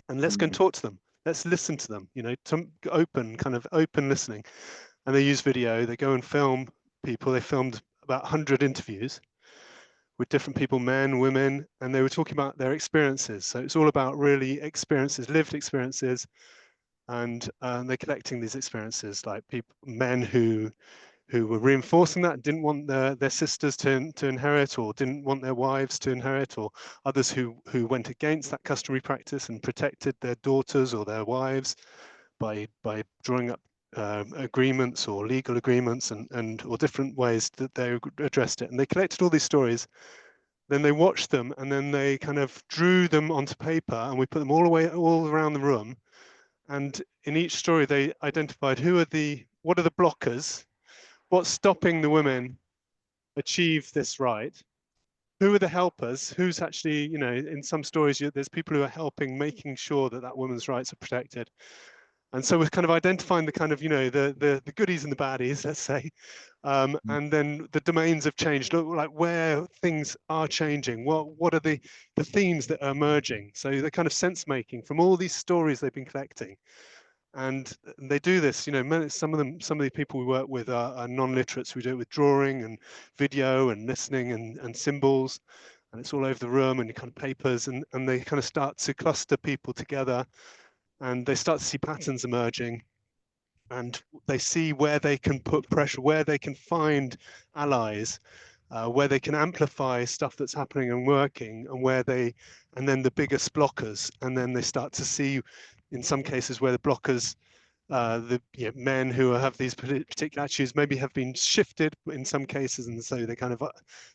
And let's go and talk to them. Let's listen to them. To open listening. And they use video. They go and film people. They filmed about 100 interviews with different people, men, women, and they were talking about their experiences. So it's all about really experiences, lived experiences, and they're collecting these experiences, like men who were reinforcing that, didn't want their sisters to inherit, or didn't want their wives to inherit, or others who went against that customary practice and protected their daughters or their wives by drawing up agreements or legal agreements or different ways that they addressed it. And they collected all these stories, then they watched them, and then they kind of drew them onto paper, and we put them all around the room. And in each story, they identified what are the blockers, what's stopping the women achieve this right, who are the helpers, who's actually, in some stories, there's people who are helping, making sure that woman's rights are protected. And so we're kind of identifying the kind of, the goodies and the baddies, let's say. And then the domains have changed, like where things are changing. What are the themes that are emerging? So the kind of sense making from all these stories they've been collecting. And they do this, some of the people we work with are non-literates. We do it with drawing and video and listening and symbols. And it's all over the room and kind of papers. And they kind of start to cluster people together. And they start to see patterns emerging. and they see where they can put pressure, where they can find allies, where they can amplify stuff that's happening and working, and then the biggest blockers, and then they start to see, in some cases, where the blockers, men who have these particular attitudes maybe have been shifted in some cases, and so they kind of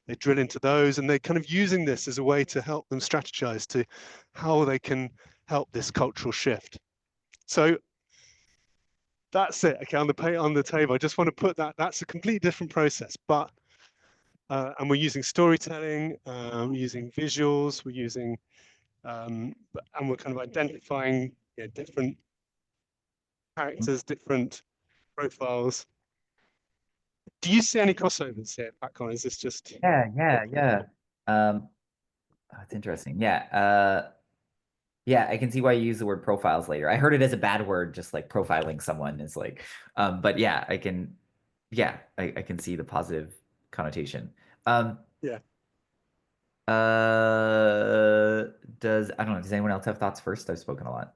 they drill into those, and they're kind of using this as a way to help them strategize to how they can help this cultural shift. So that's it. Okay, on the table, I just want to put that's a completely different process, but and we're using storytelling, we're using visuals, we're using and we're kind of identifying different characters, different profiles. Do you see any crossovers here, Patcon? Is this just Yeah. It's interesting. Yeah, I can see why you use the word profiles later. I heard it as a bad word, just like profiling someone is like, but yeah, I can see the positive connotation. yeah. I don't know, does anyone else have thoughts first? I've spoken a lot.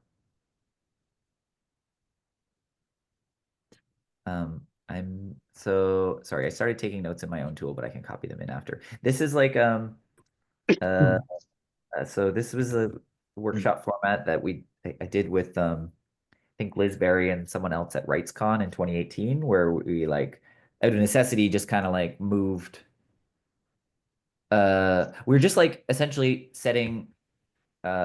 I'm so sorry. I started taking notes in my own tool, but I can copy them in after. This is like so this was a workshop format that I did with I think Liz Berry and someone else at RightsCon in 2018, where we like out of necessity just kind of like moved. We were just like essentially setting.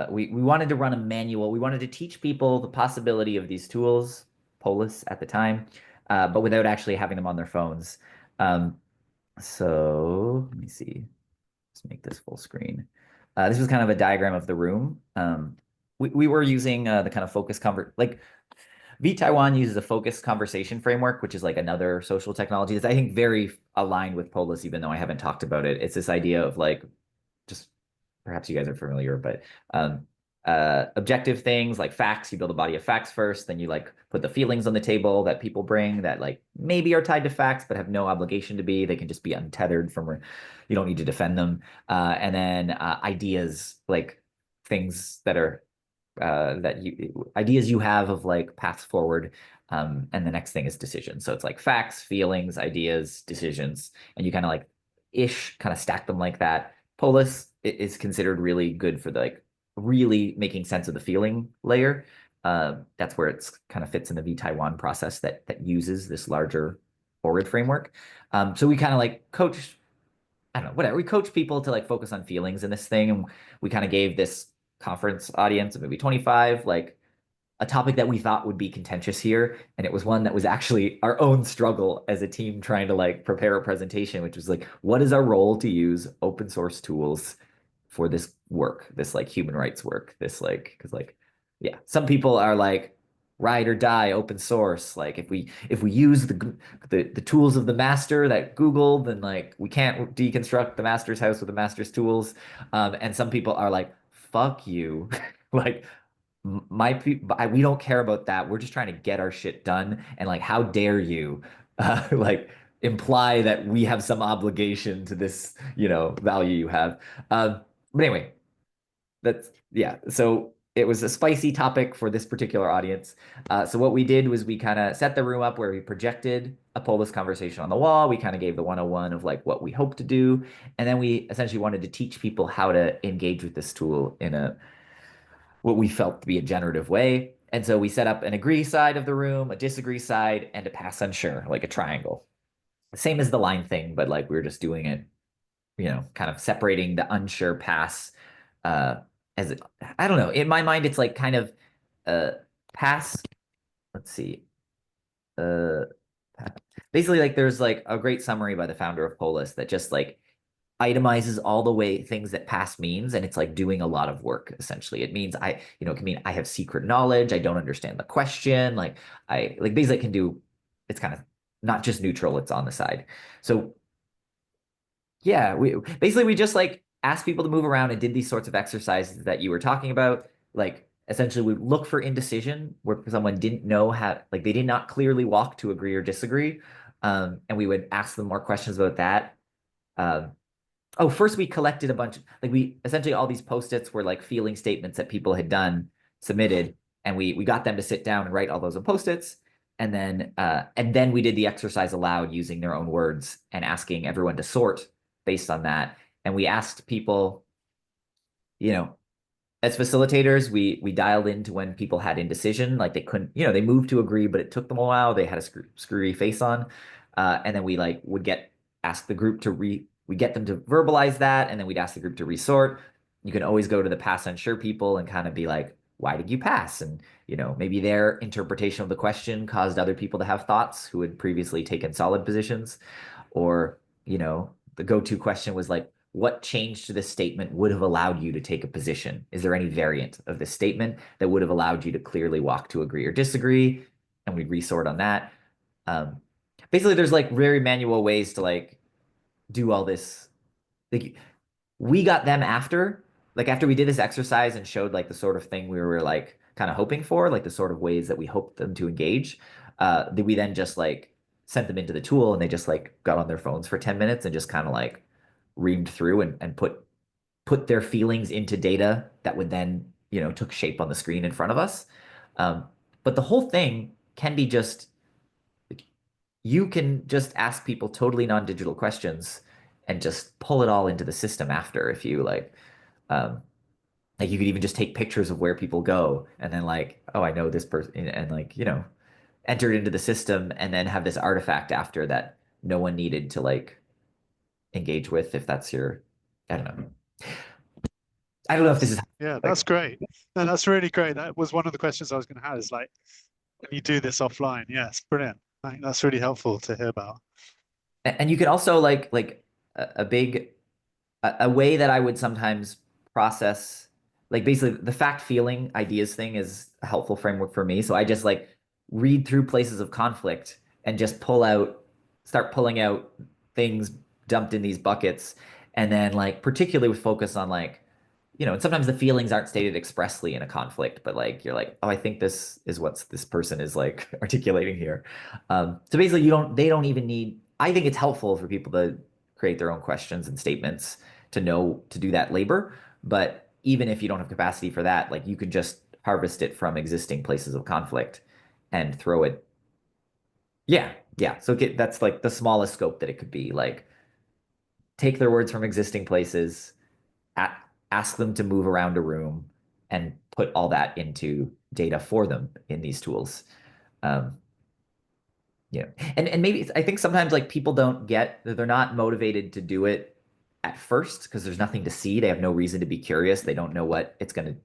We wanted to run a manual. We wanted to teach people the possibility of these tools, Polis at the time, but without actually having them on their phones. So let me see. Let's make this full screen. This was kind of a diagram of the room. We were using the kind of focus like Taiwan uses a focused conversation framework, which is like another social technology that's I think very aligned with Polis, even though I haven't talked about it. It's this idea of like just perhaps you guys are familiar, but objective things like facts. You build a body of facts first, then you like put the feelings on the table that people bring that like maybe are tied to facts but have no obligation to be. They can just be untethered from where you don't need to defend them. And then ideas like things that are ideas you have of like paths forward. And the next thing is decisions. So it's like facts, feelings, ideas, decisions, and you kind of like kind of stack them like that. Polis is considered really good for the like really making sense of the feeling layer. That's where it's kind of fits in the Taiwan process that uses this larger forward framework. So we kind of like coach, I don't know, whatever. We coach people to like focus on feelings in this thing, and we kind of gave this conference audience of maybe 25 like a topic that we thought would be contentious here, and it was one that was actually our own struggle as a team trying to like prepare a presentation, which was like, what is our role to use open source tools for this work, this like human rights work, this like, because like, yeah, some people are like ride or die open source. Like if we use the tools of the master that Google, then like we can't deconstruct the master's house with the master's tools. And some people are like, fuck you, like we don't care about that. We're just trying to get our shit done. And like, how dare you, like imply that we have some obligation to this, value you have. But anyway, yeah. So it was a spicy topic for this particular audience. So what we did was we kind of set the room up where we projected a Polis conversation on the wall. We kind of gave the 101 of like what we hope to do. And then we essentially wanted to teach people how to engage with this tool in what we felt to be a generative way. And so we set up an agree side of the room, a disagree side, and a pass unsure, like a triangle. Same as the line thing, but like we were just doing it, kind of separating the unsure pass as it, I don't know. In my mind, it's like kind of pass. Let's see. Uh, basically, like there's like a great summary by the founder of Polis that just like itemizes all the way things that pass means, and it's like doing a lot of work essentially. It means it can mean I have secret knowledge, I don't understand the question, like I like basically it can do, it's kind of not just neutral, it's on the side. So yeah, we just like asked people to move around and did these sorts of exercises that you were talking about. Like essentially we look for indecision where someone didn't know how, like they did not clearly walk to agree or disagree. And we would ask them more questions about that. Oh, first we collected a bunch of, like we essentially all these post-its were like feeling statements that people had done, submitted, and we got them to sit down and write all those on post-its. and then we did the exercise aloud using their own words and asking everyone to sort based on that. And we asked people, you know, as facilitators, we dialed into when people had indecision, like they couldn't, they moved to agree, but it took them a while. They had a screwy face on, and then we like would ask the group to we get them to verbalize that, and then we'd ask the group to resort. You can always go to the pass unsure people and kind of be like, why did you pass? And maybe their interpretation of the question caused other people to have thoughts who had previously taken solid positions, or the go-to question was like, what change to this statement would have allowed you to take a position? Is there any variant of this statement that would have allowed you to clearly walk to agree or disagree? And we'd resort on that. Basically, there's like very manual ways to like do all this. Like, we got them after we did this exercise and showed like the sort of thing we were like kind of hoping for, like the sort of ways that we hoped them to engage. We then just like sent them into the tool and they just like got on their phones for 10 minutes and just kind of like reamed through and put their feelings into data that would then, took shape on the screen in front of us. But the whole thing can be just, you can just ask people totally non-digital questions and just pull it all into the system after if you like you could even just take pictures of where people go and then like, oh, I know this person and like, enter it into the system and then have this artifact after that no one needed to like engage with if that's your, I don't know. I don't know if this is Yeah, like, that's great. No, that's really great. That was one of the questions I was going to have is like, can you do this offline? Yes, brilliant. I think that's really helpful to hear about. and you can also like a big a way that I would sometimes process, like basically the fact feeling ideas thing is a helpful framework for me. So I just like read through places of conflict and just start pulling out things dumped in these buckets. And then like particularly with focus on like, and sometimes the feelings aren't stated expressly in a conflict, but like you're like, oh, I think this is what this person is like articulating here. So basically they don't even need, I think it's helpful for people to create their own questions and statements to know to do that labor. But even if you don't have capacity for that, like you could just harvest it from existing places of conflict and throw it. Yeah, yeah. So that's like the smallest scope that it could be. Like take their words from existing places, ask them to move around a room, and put all that into data for them in these tools. Um, yeah, and maybe I think sometimes like people don't get that they're not motivated to do it at first because there's nothing to see. They have no reason to be curious. They don't know what it's going to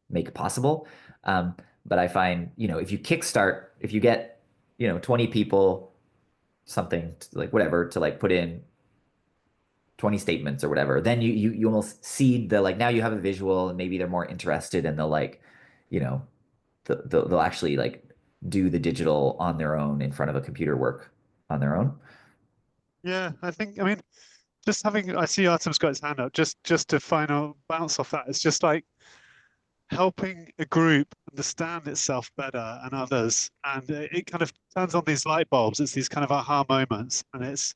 make possible. Um, but I find, if you kickstart, if you get, 20 people, something like whatever to like put in 20 statements or whatever, then you almost seed the like now you have a visual and maybe they're more interested and they'll like, you know, they'll actually like do the digital on their own in front of a computer work on their own. Yeah, I mean, just having, I see Artem's got his hand up, just to final bounce off that. It's just like helping a group understand itself better and others. And it kind of turns on these light bulbs. It's these kind of aha moments. And it's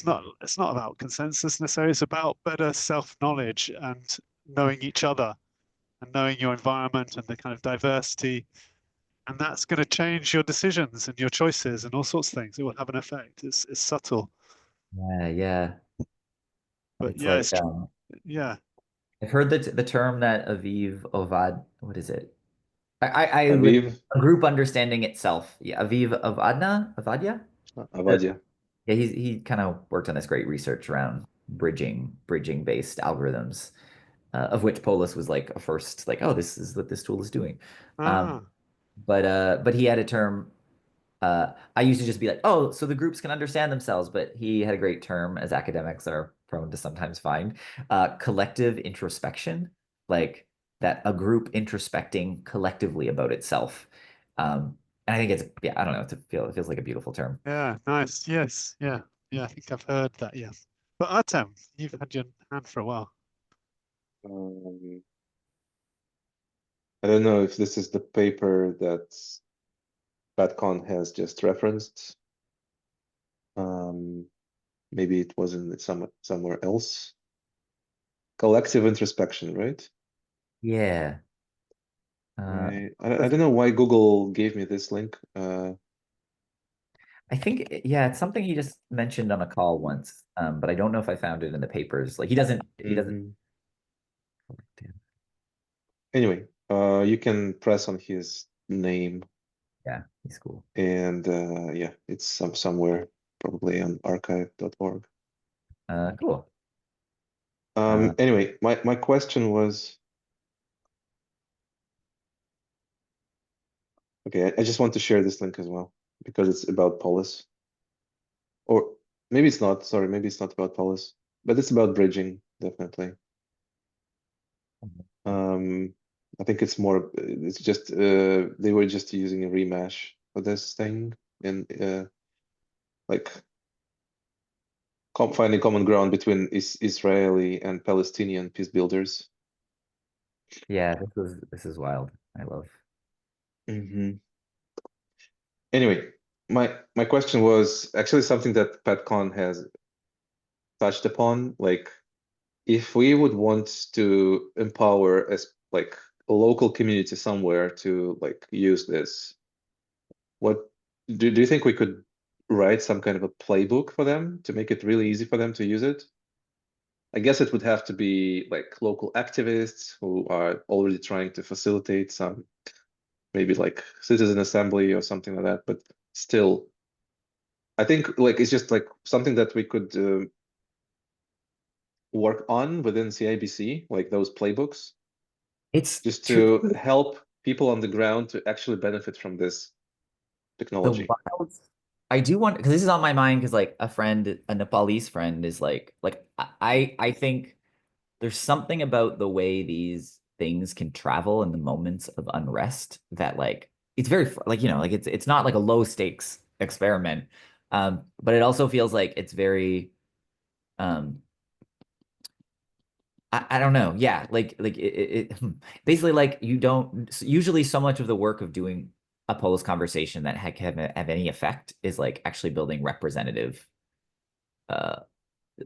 not about consensus necessarily. It's about better self-knowledge and knowing each other and knowing your environment and the kind of diversity. And that's going to change your decisions and your choices and all sorts of things. It will have an effect. It's subtle. Yeah, yeah. But It's yeah, like yeah. I've heard the term that Aviv Ovad, what is it? I would Aviv, a group understanding itself. Yeah, Aviv Avadia. Avadia. Yeah, he kind of worked on this great research around bridging based algorithms, of which Polis was like a first, like, oh, this is what this tool is doing. Um, Ah, but he had a term. I used to just be like, oh, so the groups can understand themselves, but he had a great term, as academics are prone to sometimes find, collective introspection, like that a group introspecting collectively about itself. And I think it's, yeah, I don't know, it feels like a beautiful term. yeah, nice. Yes, yeah, yeah. I think I've heard that. Yeah. But Artem, you've had your hand for a while. Um, I don't know if this is the paper that Patcon has just referenced. Maybe it was in somewhere else. Collective introspection, right? Yeah. I don't know why Google gave me this link. I think, yeah, it's something he just mentioned on a call once, but I don't know if I found it in the papers. Like he doesn't. Mhm. Anyway, you can press on his name, Yeah, he's cool. and yeah, it's somewhere probably on archive.org. Cool. Uh, Anyway, my question was, okay, I just want to share this link as well because it's about Polis. Or maybe it's not, sorry, maybe it's not about Polis, but it's about bridging, definitely. I think it's more, it's just, they were just using a remesh for this thing and like finding common ground between Israeli and Palestinian peace builders. yeah, this is wild. I love. Hmm. Anyway, my question was actually something that Patcon has touched upon. Like, if we would want to empower as like a local community somewhere to like use this, what do you think we could write some kind of a playbook for them to make it really easy for them to use it? I guess it would have to be like local activists who are already trying to facilitate some maybe like citizen assembly or something like that. But still, I think like it's just like something that we could work on within CIBC, like those playbooks, It's just to truly help people on the ground to actually benefit from this the technology. wild. I do want because this is on my mind because like a friend, a Nepalese friend, is like I think there's something about the way these things can travel in the moments of unrest that like it's very like like it's not like a low stakes experiment, but it also feels like it's very um I don't know. Yeah, basically like you don't usually so much of the work of doing a Polis conversation that have any effect is like actually building representative uh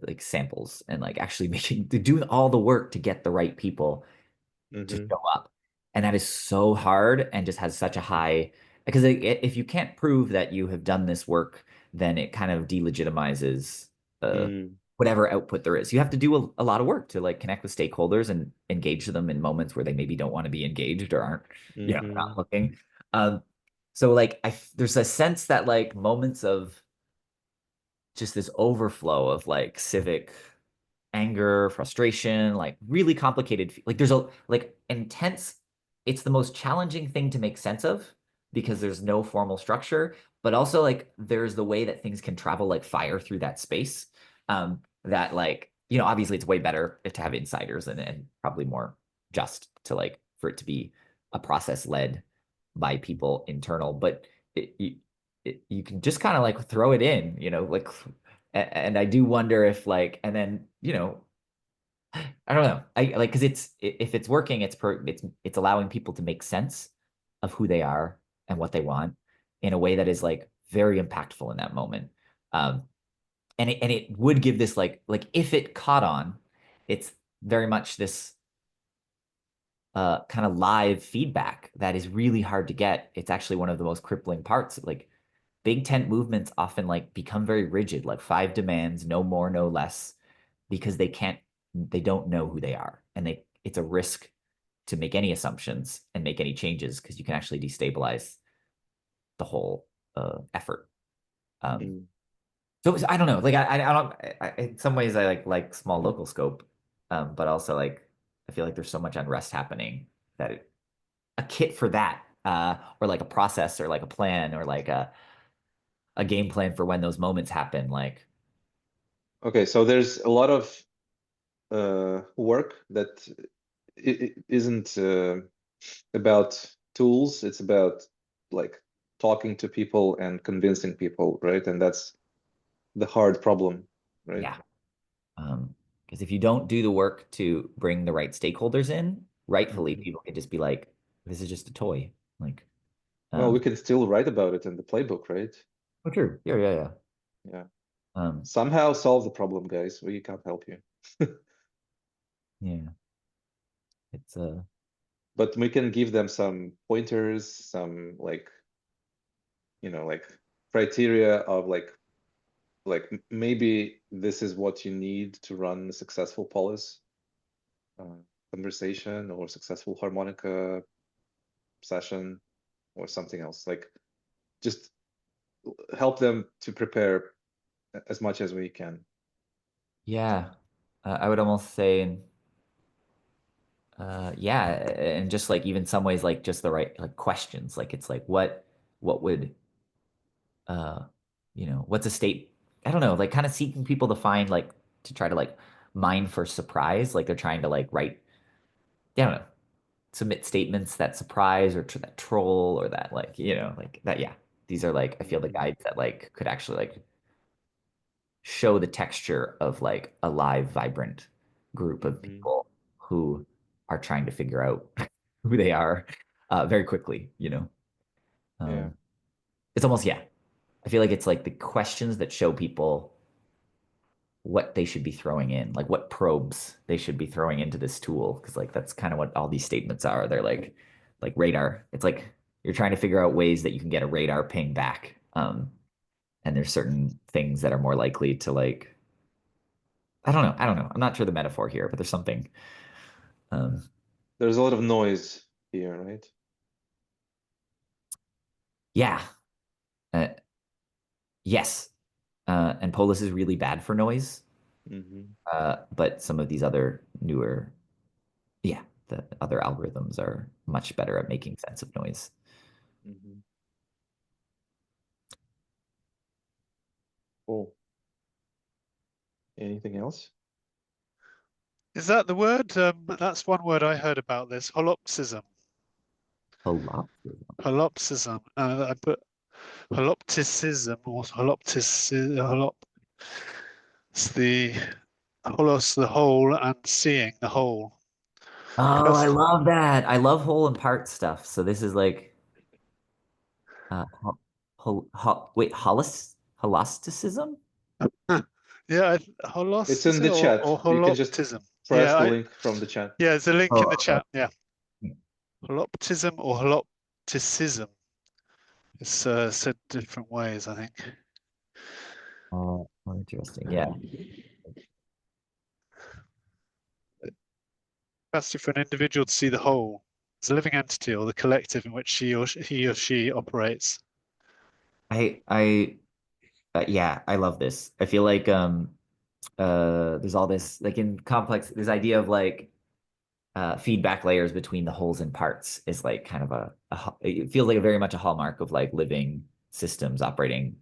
like samples and like actually making doing all the work to get the right people to Hmm. show up. And that is so hard and just has such a high because if you can't prove that you have done this work, then it kind of delegitimizes Mm. whatever output there is. You have to do a lot of work to like connect with stakeholders and engage them in moments where they maybe don't want to be engaged or aren't, Hmm. not looking. Um, so like there's a sense that like moments of just this overflow of like civic anger, frustration, like really complicated. Like there's a like intense. It's the most challenging thing to make sense of because there's no formal structure, but also like there's the way that things can travel like fire through that space. That like obviously it's way better to have insiders and probably more just to like for it to be a process led by people internal, but you can just kind of like throw it in, like and I do wonder if like, and then, I don't know. I like because if it's working, it's allowing people to make sense of who they are and what they want in a way that is like very impactful in that moment. Um, and it would give this like if it caught on, it's very much this kind of live feedback that is really hard to get. It's actually one of the most crippling parts. Like big tent movements often like become very rigid, like five demands, no more, no less, because they don't know who they are. And it's a risk to make any assumptions and make any changes because you can actually destabilize the whole effort. Um, Mm. so I don't know, like I don't, in some ways I like small local scope, but also like I feel like there's so much unrest happening that a kit for that, or like a process or like a plan or like a game plan for when those moments happen. Like, Okay, so there's a lot of work that isn't about tools, it's about like talking to people and convincing people, right? And that's the hard problem, right? yeah. Because if you don't do the work to bring the right stakeholders in, rightfully, Mhm. people can just be like, this is just a toy. Like, Well, we um, can still write about it in the playbook, right? oh, true. Yeah, yeah, yeah. Yeah. Um, Somehow solve the problem, guys. We can't help you. yeah, it's But we can give them some pointers, some like, like criteria of like maybe this is what you need to run a successful Polis conversation or successful harmonica session or something else. Like just help them to prepare as much as we can. Yeah, I would almost say, yeah, and just like even some ways, like just the right like questions. Like it's like what would uh what's a state? I don't know, like kind of seeking people to find like to try to like mine for surprise. Like they're trying to like write, I don't know, submit statements that surprise or that troll or that like like that. Yeah, these are like I feel the guides that like could actually like show the texture of like a live, vibrant group of people who are trying to figure out who they are very quickly, Yeah. It's almost, yeah. I feel like it's like the questions that show people what they should be throwing in, like what probes they should be throwing into this tool. Because like that's kind of what all these statements are. They're like radar. It's like you're trying to figure out ways that you can get a radar ping back. And there's certain things that are more likely to like I don't know. I don't know. I'm not sure the metaphor here, but there's something. There's a lot of noise here, right? Yeah. Uh, yes. And Polis is really bad for noise. But some of these other newer, yeah, the other algorithms are much better at making sense of noise. Cool. Anything else? Is that the word? That's one word I heard about this. Holopsism. Holopsism. Holopsism. I put holopticism or holopticism. It's the holos, the whole, and seeing the whole. Oh, I love that. I love whole and part stuff. So this is like, wait, holisticism? Yeah, It's holos in is the it chat. or You can just holoptism? press Yeah, the link from the chat. yeah, there's a link in the Oh, chat. Yeah, holoptism or holopticism. It's said different ways, I think. oh, interesting. Yeah. Capacity for an individual to see the whole as a living entity or the collective in which he or she operates. Yeah, I love this. I feel like there's all this like in complex this idea of like feedback layers between the wholes and parts is like kind of it feels like a very much a hallmark of like living systems operating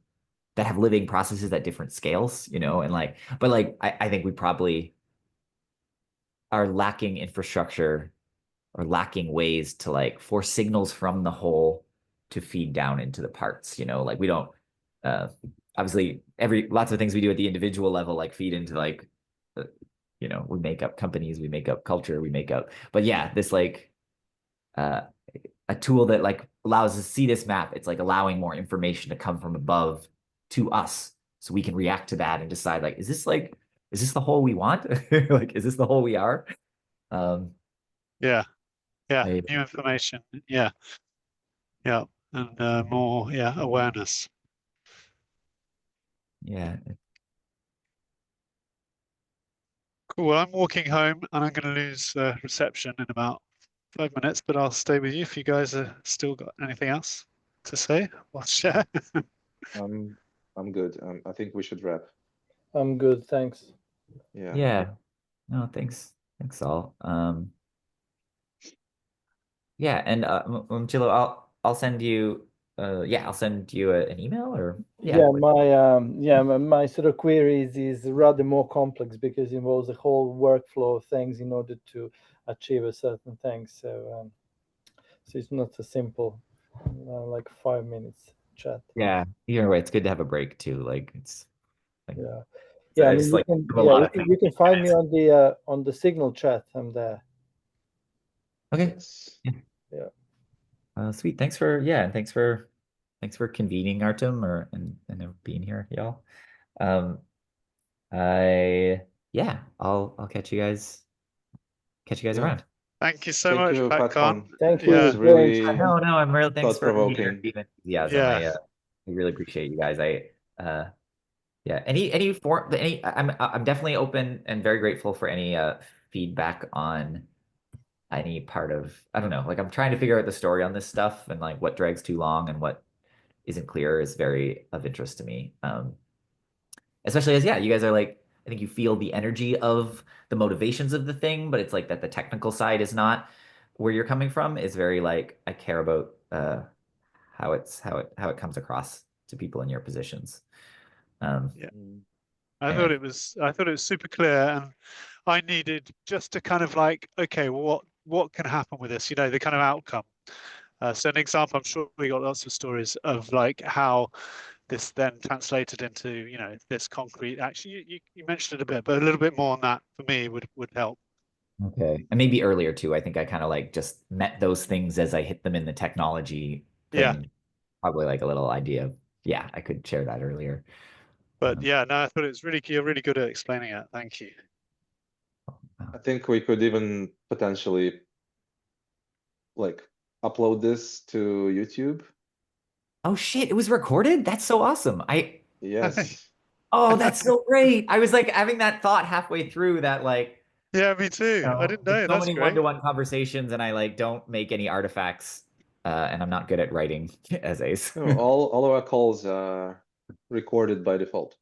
that have living processes at different scales, and like but like I think we probably are lacking infrastructure or lacking ways to like force signals from the whole to feed down into the parts, like we don't uh obviously lots of things we do at the individual level like feed into like uh, we make up companies, we make up culture, we make up but yeah, this like uh a tool that like allows us to see this map. It's like allowing more information to come from above to us so we can react to that and decide like is this the whole we want? Like is this the whole we are? um Yeah, I, new information. Yeah, and more awareness. yeah. Cool. Well, I'm walking home and I'm going to lose reception in about 5 minutes, but I'll stay with you if you guys have still got anything else to say or share. I'm good. I think we should wrap. I'm good, thanks. Yeah. No, thanks all. Yeah, and Chilo, I'll send you I'll send you an email or Yeah, my sort of queries is rather more complex because it involves a whole workflow of things in order to achieve a certain thing. So it's not a simple like 5 minutes chat. Yeah, either way, it's good to have a break too. Like it's like I mean it's you like can a lot of you can find me on the Signal chat. I'm there. Okay. Yes. Yeah. Sweet. Thanks for convening, Artem, and being here, y'all. Um, I'll catch you guys around. Thank you so Thank much, you, Patcon. Patcon. Thank It was you. really No, I'm real. Thanks for your thought-provoking. enthusiasm. Yeah. really appreciate you guys. Yeah, I'm definitely open and very grateful for any feedback on any part of, I don't know, like I'm trying to figure out the story on this stuff, and like what drags too long and what isn't clear is very of interest to me. Especially as, yeah, you guys are like, I think you feel the energy of the motivations of the thing, but it's like that the technical side is not where you're coming from, is very like, I care about how it comes across to people in your positions. Yeah. Mm. I thought it was super clear, and I needed just to kind of like, okay, well, what can happen with this? You know, the kind of outcome. So an example, I'm sure we got lots of stories of like how this then translated into, you know, this concrete. Actually, you mentioned it a bit, but a little bit more on that for me would help. Okay. And maybe earlier too. I think I kind of like just met those things as I hit them in the technology Yeah, thing. Probably like a little idea of, yeah, I could share that earlier. but yeah, no, I thought it was you're really good at explaining it. Thank you. I think we could even potentially like upload this to YouTube. Oh shit, it was recorded? That's so awesome. Yes. Oh, that's so great. I was like having that thought halfway through that like, Yeah, me too. I didn't it's know. so That's many great. one-to-one conversations and I like don't make any artifacts and I'm not good at writing essays. No, all of our calls are recorded by default.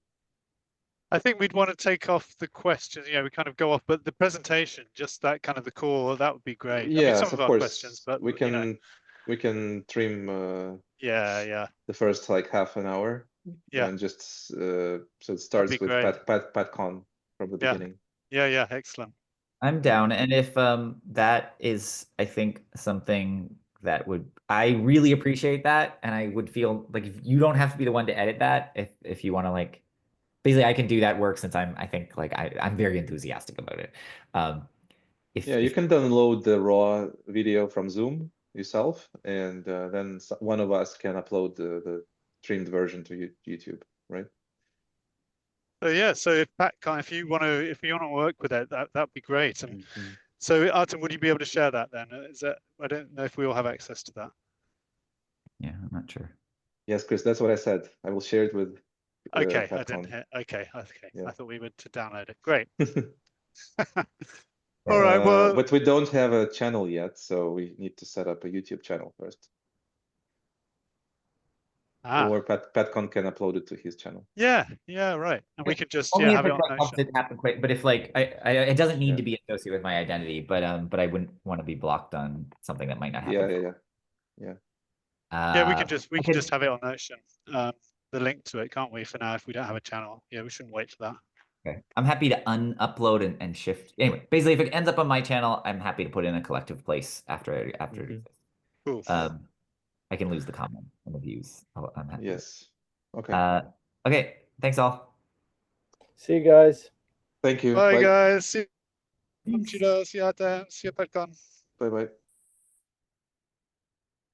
I think we'd want to take off the questions. Yeah, we kind of go off, but the presentation, just that kind of the core, that would be great. I mean, some Yes, of of our questions, course. but We you know, can trim yeah, the first like half an hour yeah, and just so it that'd be starts with great. Patcon from the Yeah, beginning. yeah, excellent. I'm down. And if that is, I think, something that would, I really appreciate that. And I would feel like if you don't have to be the one to edit that, if you want to like, basically I can do that work since I think like I'm very enthusiastic about it. Um Yeah, you if can download the raw video from Zoom yourself, and then one of us can upload the trimmed version to YouTube, right? So yeah, so if Patcon, if you want to work with it, that'd be great. And Mhm. so Artem, would you be able to share that then? Is that, I don't know if we all have access to that. yeah, I'm not sure. Yes, Chris, that's what I said. I will share it with Okay, I didn't Patcon. hear. Okay. Yeah. I thought we were to download it. Great. All right. Well, But we don't have a channel yet, so we need to set up a YouTube channel first. Or Patcon can upload it to his channel. yeah, right. And we could just Only if have it it on like helps Notion. it happen quick. But if like it doesn't need Yeah. to be associated with my identity, but I wouldn't want to be blocked on something that might not happen. Yeah. Yeah, we could Okay. just have it on Notion. The link to it, can't we? For now, if we don't have a channel, yeah, we shouldn't wait for that. Okay. I'm happy to un-upload and shift. Anyway, basically, if it ends up on my channel, I'm happy to put it in a collective place after it exists. Cool. I can lose the comment and the views. I'm happy. Yes. Okay. Okay. Thanks all. See you guys. Thank you. Bye, Bye. guys. See Peace. you, Artem. See you, Patcon. Bye.